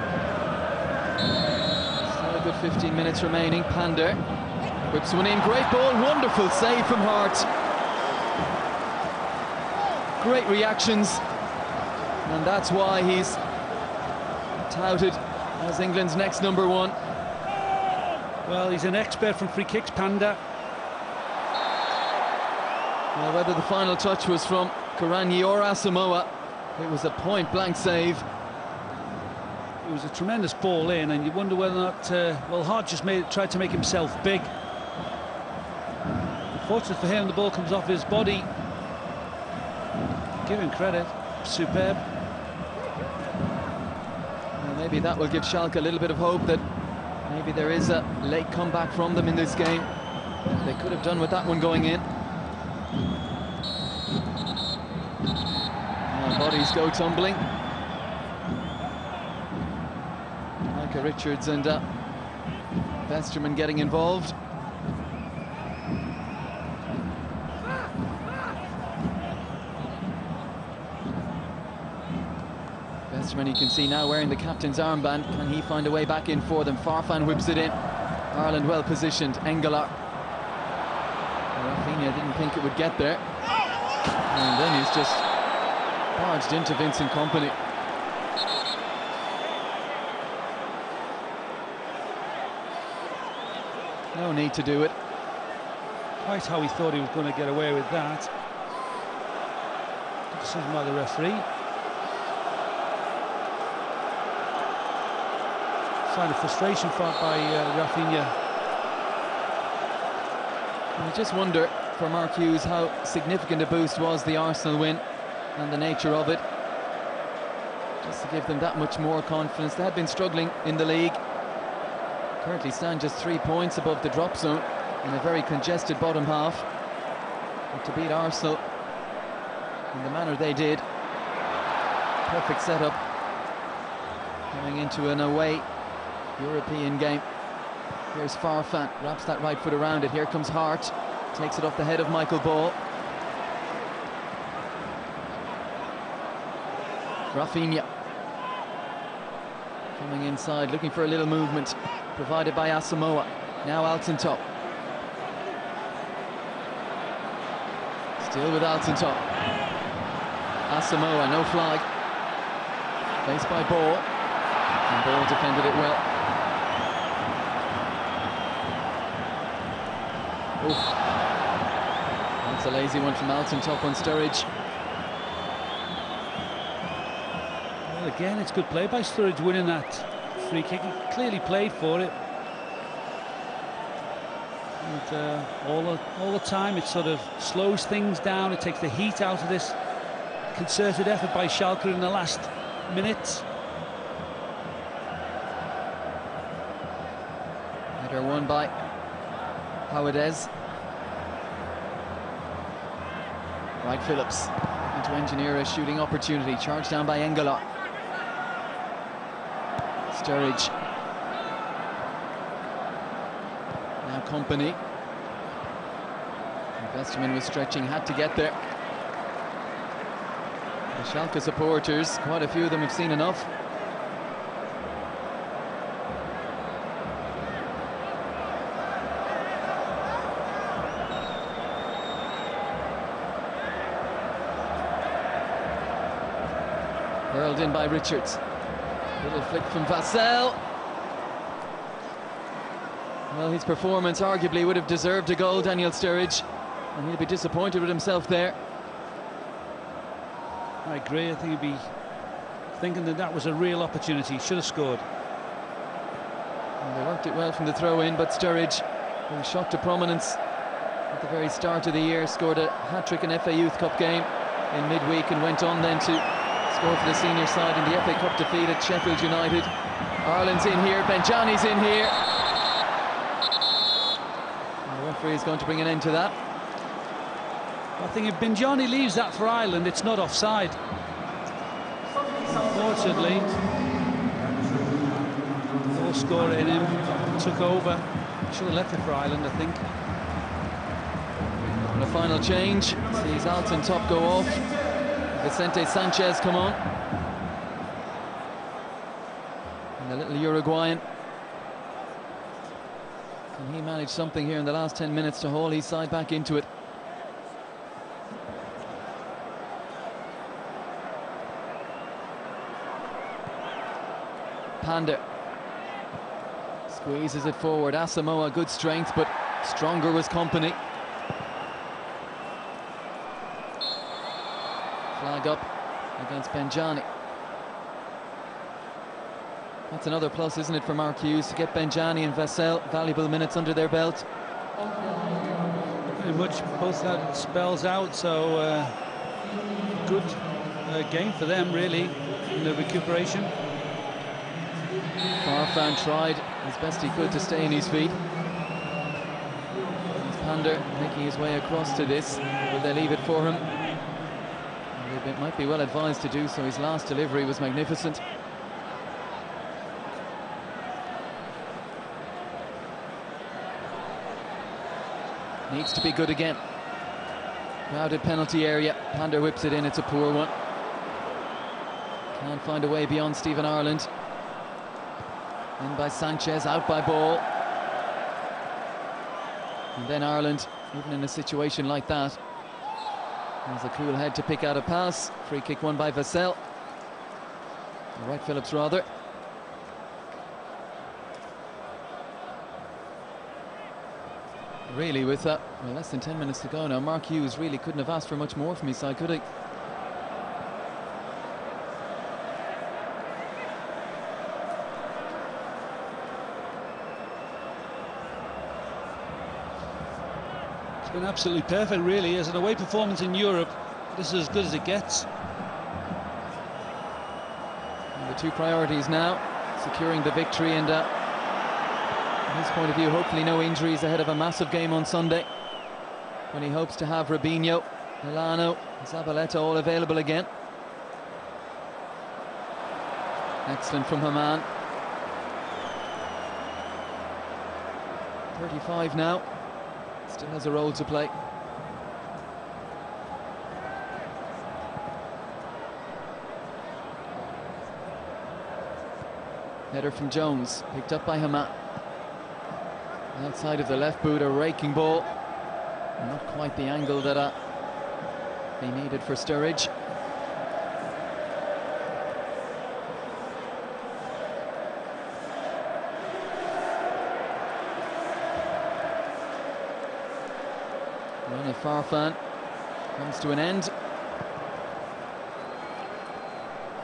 Speaker 5: Still a good 15 minutes remaining. Pander whips one in. Great ball. Wonderful save from Hart. Great reactions. And that's why he's touted as England's next number 1.
Speaker 6: Well, he's an expert from free kicks, Panda.
Speaker 5: Well, whether the final touch was from Karanyi or Asamoah, it was a point-blank save.
Speaker 6: It was a tremendous ball in, and you wonder whether or not well, Hart just tried to make himself big. Unfortunately for him, the ball comes off his body. Give him credit, superb.
Speaker 5: Well, maybe that will give Schalke a little bit of hope that maybe there is a late comeback from them in this game. They could have done with that one going in. Well, bodies go tumbling. Micah Richards and Westerman getting involved. Westerman, you can see now wearing the captain's armband. Can he find a way back in for them? Farfan whips it in. Ireland well positioned. Engelar. Rafinha didn't think it would get there. And then he's just barged into Vincent Kompany. No need to do it.
Speaker 6: Quite how he thought he was going to get away with that. Good decision by the referee. Sign of frustration by Rafinha.
Speaker 5: I just wonder for Mark Hughes how significant a boost was the Arsenal win and the nature of it. Just to give them that much more confidence. They had been struggling in the league. Currently stand just 3 points above the drop zone in a very congested bottom half. But to beat Arsenal in the manner they did, perfect setup coming into an away European game. Here's Farfan, wraps that right foot around it. Here comes Hart, takes it off the head of Michael Ball. Rafinha coming inside, looking for a little movement, provided by Asamoah. Now Altintop. Still with Altintop. Asamoah, no flag. Faced by Ball. And Ball defended it well. Oof. That's a lazy one from Altintop on Sturridge.
Speaker 6: Well, again, it's good play by Sturridge winning that free kick. He clearly played for it. And all the time it sort of slows things down. It takes the heat out of this concerted effort by Schalke in the last minutes.
Speaker 5: Header won by Howardez. Right, Phillips into engineer a shooting opportunity. Charged down by Engelart. Sturridge. Now Company. Vesterman was stretching, had to get there. The Schalke supporters, quite a few of them have seen enough. Hurled in by Richards. Little flick from Vassell. Well, his performance arguably would have deserved a goal, Daniel Sturridge, and he'll be disappointed with himself there.
Speaker 6: I agree. I think he'd be thinking that that was a real opportunity. Should have scored.
Speaker 5: And they worked it well from the throw-in, but Sturridge, who shot to prominence at the very start of the year, scored a hat-trick in FA Youth Cup game in midweek and went on then to score for the senior side in the FA Cup defeat at Sheffield United. Ireland's in here, Benjani's in here. And the referee is going to bring an end to that.
Speaker 6: I think if Benjani leaves that for Ireland, it's not offside. Unfortunately, the goal scorer in him took over. Should have left it for Ireland, I think.
Speaker 5: And a final change sees Altintop go off. Vicente Sanchez come on. And the little Uruguayan. Can he manage something here in the last 10 minutes to haul his side back into it? Panda squeezes it forward. Asamoah, good strength, but stronger was Company. Flag up against Benjani. That's another plus, isn't it, for Mark Hughes to get Benjani and Vassell valuable minutes under their belt.
Speaker 6: Pretty much both had spells out, so good game for them, really, in the recuperation.
Speaker 5: Farfan tried as best he could to stay on his feet. Pander making his way across to this. Will they leave it for him? They might be well advised to do so. His last delivery was magnificent. Needs to be good again. Crowded penalty area. Pander whips it in. It's a poor one. Can't find a way beyond Stephen Ireland. In by Sanchez, out by Ball. And then Ireland, even in a situation like that, has a cool head to pick out a pass. Free kick won by Vassell. Right, Phillips rather. Really, with that, well, less than 10 minutes to go now, Mark Hughes really couldn't have asked for much more from his side, could he?
Speaker 6: It's been absolutely perfect, really. As an away performance in Europe, this is as good as it gets.
Speaker 5: And the two priorities now, securing the victory and from his point of view, hopefully no injuries ahead of a massive game on Sunday. when he hopes to have Robinho, Milano, Zabaleta all available again. Excellent from Haman. 35 now, still has a role to play. Header from Jones, picked up by Haman. Outside of the left boot, a raking ball. Not quite the angle that he needed for Sturridge. Run of Farfan comes to an end.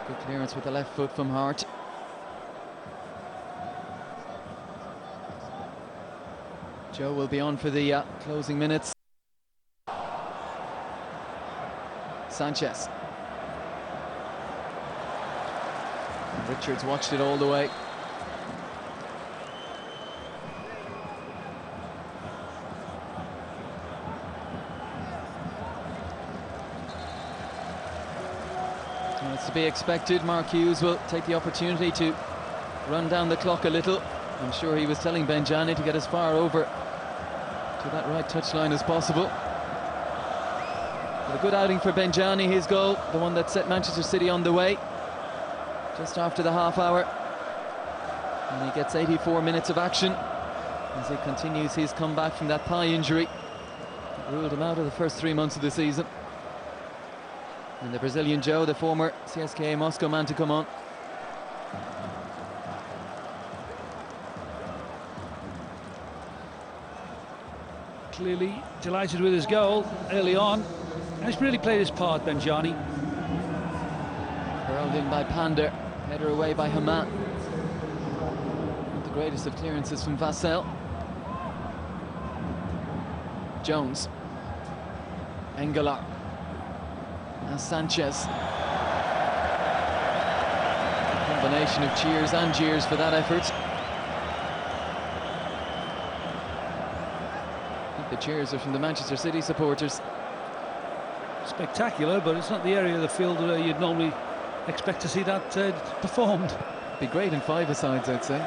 Speaker 5: Good clearance with the left foot from Hart. Joe will be on for the closing minutes. Sanchez. Richards watched it all the way. Well, it's to be expected. Mark Hughes will take the opportunity to run down the clock a little. I'm sure he was telling Benjani to get as far over to that right touchline as possible. But a good outing for Benjani, his goal, the one that set Manchester City on the way just after the half hour. And he gets 84 minutes of action as he continues his comeback from that thigh injury that ruled him out of the first 3 months of the season. And the Brazilian Joe, the former CSKA Moscow man, to come on.
Speaker 6: Clearly delighted with his goal early on. He's really played his part, Benjani.
Speaker 5: Hurled in by Pander, header away by Haman. Not the greatest of clearances from Vassell. Jones. Engelar. Now Sanchez. A combination of cheers and jeers for that effort. The cheers are from the Manchester City supporters.
Speaker 6: Spectacular, but it's not the area of the field where you'd normally expect to see that performed.
Speaker 5: Be great in five-a-sides, I'd say.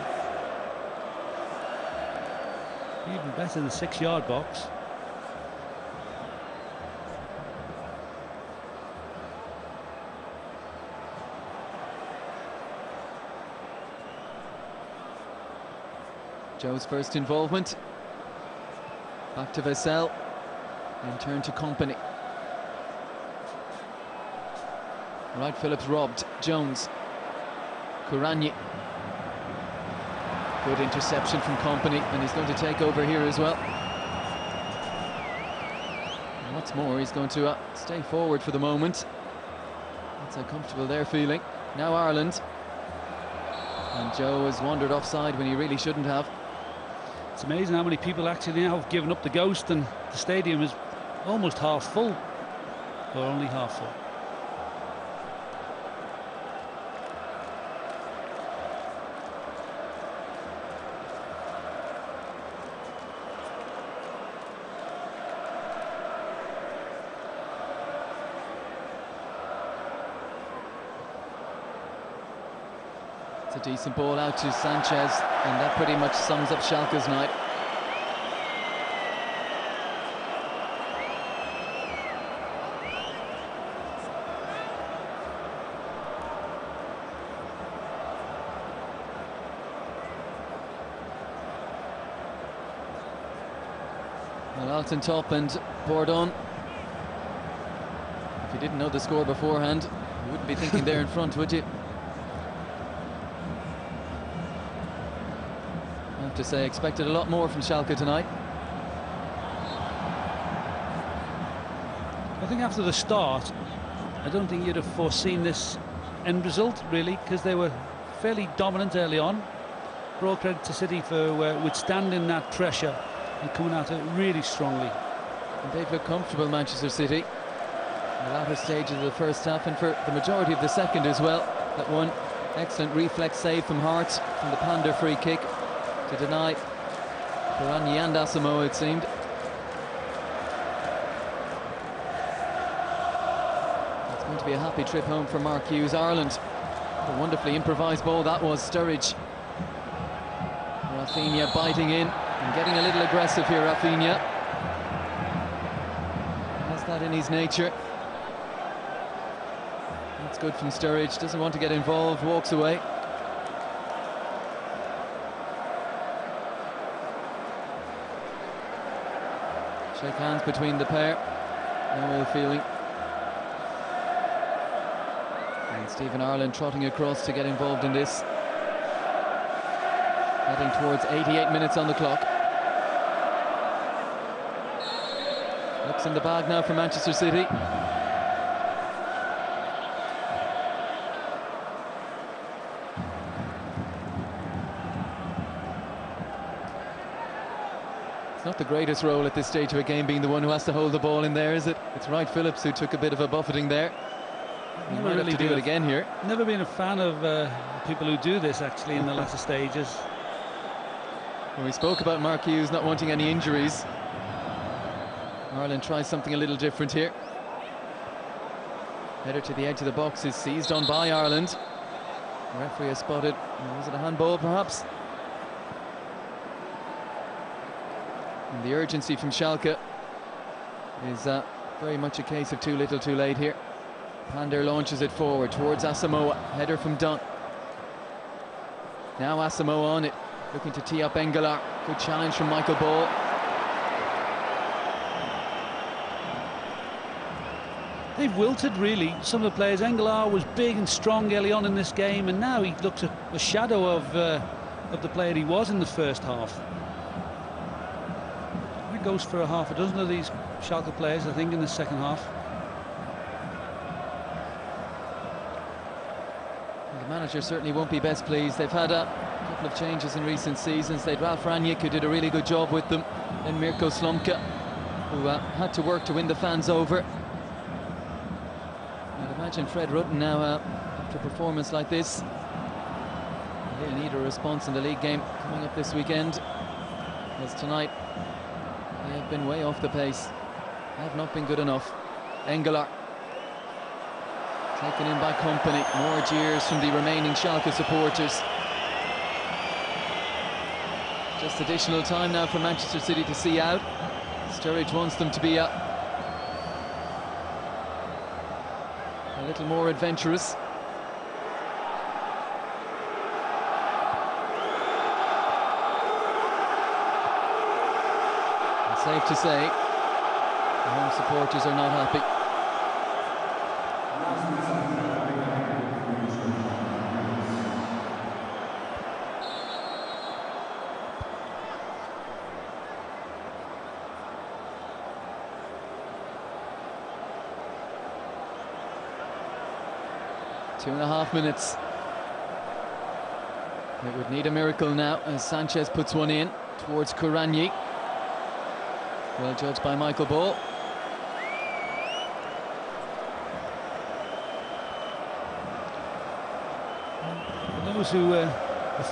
Speaker 6: Even better in the 6-yard box.
Speaker 5: Joe's first involvement. Back to Vassell, and turn to Company. Right, Phillips robbed. Jones. Kurani. Good interception from Company, and he's going to take over here as well. And what's more, he's going to stay forward for the moment. That's how comfortable they're feeling. Now Ireland. And Joe has wandered offside when he really shouldn't have.
Speaker 6: It's amazing how many people actually now have given up the ghost, and the stadium is almost half full, or only half full.
Speaker 5: It's a decent ball out to Sanchez, and that pretty much sums up Schalke's night. Well, Alton top and Bourdon. If you didn't know the score beforehand, you wouldn't be thinking they're in front, would you? To say, expected a lot more from Schalke tonight.
Speaker 6: I think after the start, I don't think you'd have foreseen this end result, really, because they were fairly dominant early on. Broad credit to City for withstanding that pressure and coming at it really strongly.
Speaker 5: And they've looked comfortable, Manchester City, in the latter stages of the first half, and for the majority of the second as well. That one excellent reflex save from Hart from the Pander free kick to deny Kurani and Asamoah, it seemed. going to be a happy trip home for Mark Hughes. Ireland, a wonderfully improvised ball that was. Sturridge. Rafinha biting in and getting a little aggressive here. Rafinha has that in his nature. That's good from Sturridge. Doesn't want to get involved, walks away. Shake hands between the pair. No ill feeling. And Stephen Ireland trotting across to get involved in this. Heading towards 88 minutes on the clock. Looks in the bag now for Manchester City. It's not the greatest role at this stage of a game, being the one who has to hold the ball in there, is it? It's Wright Phillips who took a bit of a buffeting there. He might have to do it again here.
Speaker 6: Never been a fan of people who do this, actually, in the latter stages.
Speaker 5: Well, we spoke about Mark Hughes not wanting any injuries. Ireland tries something a little different here. Header to the edge of the box is seized on by Ireland. The referee has spotted, was it a handball perhaps? And the urgency from Schalke is very much a case of too little too late here. Pander launches it forward towards Asamoah. Header from Dunn. Now Asamoah on it, looking to tee up Engelar. Good challenge from Michael Ball.
Speaker 6: They've wilted, really, some of the players. Engelar was big and strong early on in this game, and now he looks a shadow of the player he was in the first half. He goes for a half a dozen of these Schalke players, I think, in the second half.
Speaker 5: The manager certainly won't be best pleased. They've had a couple of changes in recent seasons. They had Ralf Rangnick, who did a really good job with them, and Mirko Slomka, who had to work to win the fans over. I'd imagine Fred Rutten now, after a performance like this, he'll need a response in the league game coming up this weekend, as tonight they have been way off the pace, have not been good enough. Engelar taken in by Company. More jeers from the remaining Schalke supporters. Just additional time now for Manchester City to see out. Sturridge wants them to be a little more adventurous. And safe to say, the home supporters are not happy. Two and a half minutes. It would need a miracle now as Sanchez puts one in towards Kuranyi. Well judged by Michael Ball.
Speaker 6: Those who are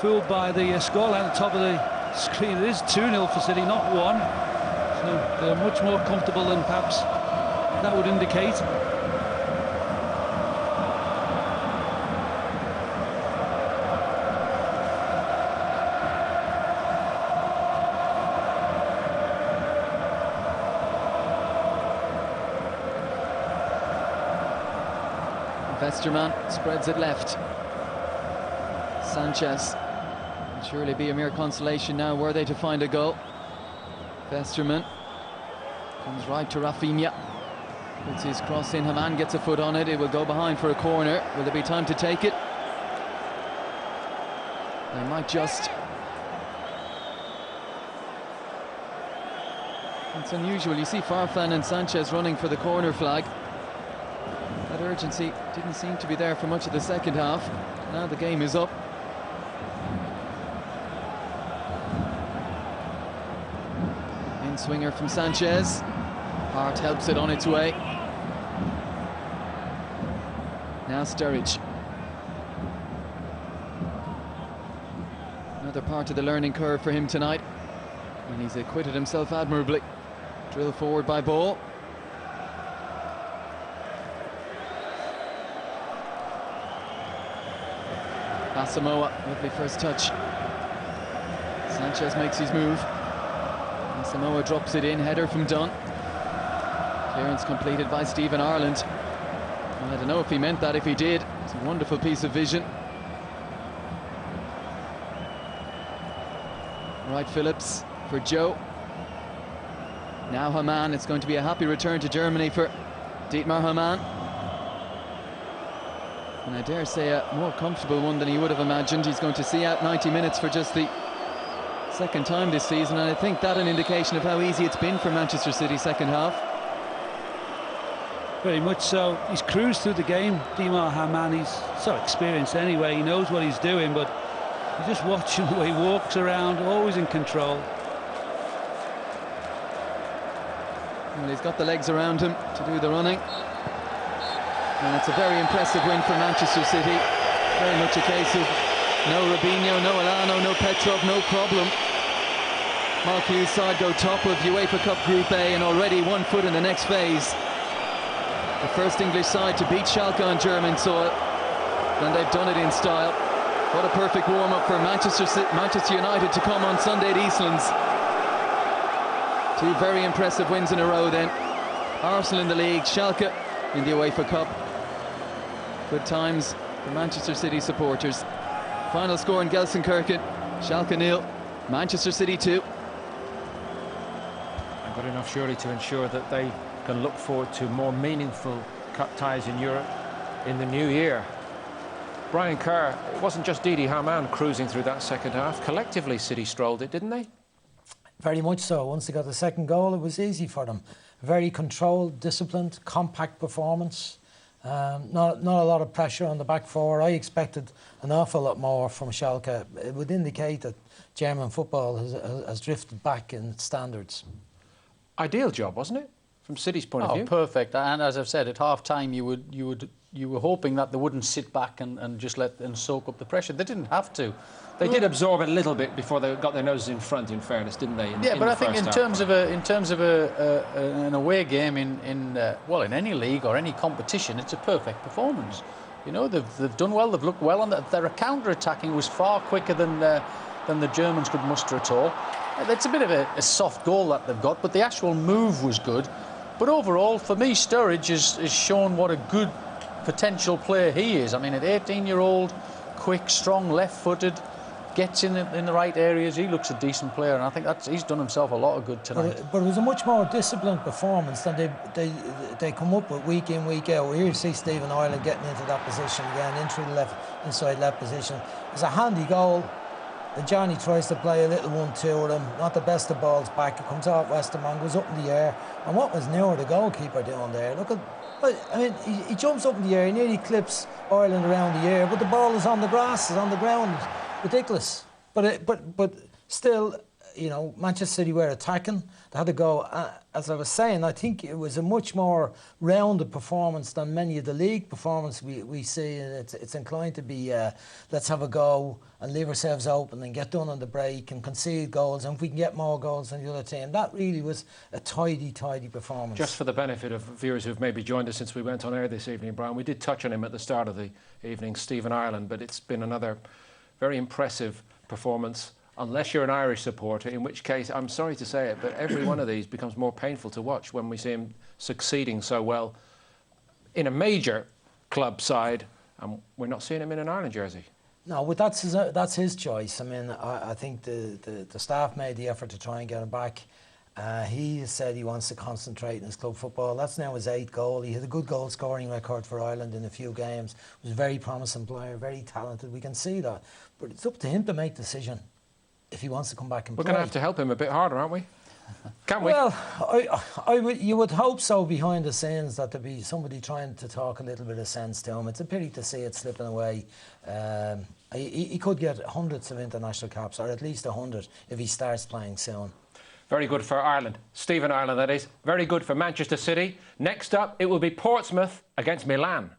Speaker 6: fooled by the score at the top of the screen, it is 2-0 for City, not 1. So they're much more comfortable than perhaps that would indicate.
Speaker 5: Westerman spreads it left. Sanchez. Will surely be a mere consolation now were they to find a goal. Westerman comes right to Rafinha. Puts his cross in. Haman gets a foot on it. It will go behind for a corner. Will there be time to take it? They might just. It's unusual. You see Farfan and Sanchez running for the corner flag. That urgency didn't seem to be there for much of the second half. Now the game is up. In swinger from Sanchez. Hart helps it on its way. Now Sturridge. Another part of the learning curve for him tonight, and he's acquitted himself admirably. Drill forward by Ball. Asamoah, lovely first touch. Sanchez makes his move. Asamoah drops it in, header from Dunn. Clearance completed by Stephen Ireland. Well, I don't know if he meant that. If he did, it's a wonderful piece of vision. Right, Phillips for Joe. Now Hamann. It's going to be a happy return to Germany for Dietmar Hamann. And I dare say a more comfortable one than he would have imagined. He's going to see out 90 minutes for just the second time this season, and I think that's an indication of how easy it's been for Manchester City second half.
Speaker 6: Very much so. He's cruised through the game, Dietmar Hamann. He's so experienced anyway. He knows what he's doing, but you just watch him the way he walks around, always in control.
Speaker 5: Well, he's got the legs around him to do the running. And it's a very impressive win for Manchester City. Very much a case of no Robinho, no Alano, no Petrov, no problem. Mark Hughes' side go top of UEFA Cup Group A and already 1 foot in the next phase. The first English side to beat Schalke on German soil, and they've done it in style. What a perfect warm-up for Manchester United to come on Sunday at Eastlands. 2 very impressive wins in a row then. Arsenal in the league, Schalke in the UEFA Cup. Good times for Manchester City supporters. Final score in Gelsenkirchen, Schalke 0, Manchester City 2.
Speaker 1: And good enough surely to ensure that they can look forward to more meaningful cup ties in Europe in the new year. Brian Kerr, it wasn't just Didi Hamann cruising through that second half. Collectively, City strolled it, didn't they?
Speaker 3: Very much so. Once they got the second goal, it was easy for them. Very controlled, disciplined, compact performance. Not a lot of pressure on the back four. I expected an awful lot more from Schalke. It would indicate that German football has drifted back in standards.
Speaker 1: Ideal job, wasn't it, from City's point of view?
Speaker 2: Perfect. And as I've said, at half time you were hoping that they wouldn't sit back and just let them soak up the pressure. They didn't have to.
Speaker 1: They did absorb it a little bit before they got their noses in front, in fairness, didn't they?
Speaker 2: But I think in terms of an away game in any league or any competition, it's a perfect performance. You know, they've done well, they've looked well, and their counter-attacking was far quicker than the Germans could muster at all. It's a bit of a soft goal that they've got, but the actual move was good. But overall, for me, Sturridge has shown what a good potential player he is. I mean, at 18-year-old, quick, strong, left-footed, gets in the right areas. He looks a decent player, and I think he's done himself a lot of good tonight.
Speaker 3: But it was a much more disciplined performance than they come up with week in, week out. Here you see Stephen Ireland getting into that position again, inside left position. It's a handy goal. And Johnny tries to play a little 1-2 with him. Not the best of balls back. It comes off Westerman, goes up in the air. And what was Neuer, the goalkeeper, doing there? Look at, I mean, he jumps up in the air. He nearly clips Ireland around the air, but the ball is on the grass, is on the ground. Ridiculous. But still, you know, Manchester City were attacking. They had to go. As I was saying, I think it was a much more rounded performance than many of the league performances we see. It's inclined to be let's have a go and leave ourselves open and get done on the break and concede goals. And if we can get more goals than the other team, that really was a tidy performance.
Speaker 1: Just for the benefit of viewers who've maybe joined us since we went on air this evening, Brian, we did touch on him at the start of the evening, Stephen Ireland, but it's been another very impressive performance, unless you're an Irish supporter, in which case, I'm sorry to say it, but every one of these becomes more painful to watch when we see him succeeding so well in a major club side, and we're not seeing him in an Ireland jersey.
Speaker 3: No, but that's his choice. I mean, I think the staff made the effort to try and get him back. He said he wants to concentrate in his club football. That's now his 8th goal. He had a good goal scoring record for Ireland in a few games. He was a very promising player, very talented. We can see that. But it's up to him to make a decision if he wants to come back and play.
Speaker 1: We're going to have to help him a bit harder, aren't we? Can't we?
Speaker 3: Well, you would hope so behind the scenes, that there'd be somebody trying to talk a little bit of sense to him. It's a pity to see it slipping away. He could get hundreds of international caps, or at least 100 if he starts playing soon.
Speaker 1: Very good for Ireland. Stephen Ireland, that is. Very good for Manchester City. Next up, it will be Portsmouth against Milan.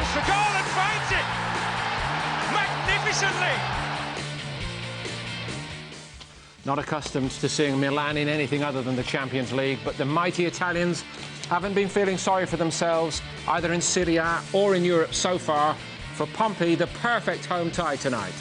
Speaker 4: goes for goal and finds it magnificently.
Speaker 1: Not accustomed to seeing Milan in anything other than the Champions League, but the mighty Italians haven't been feeling sorry for themselves, either in Serie A or in Europe so far. For Pompey, the perfect home tie tonight.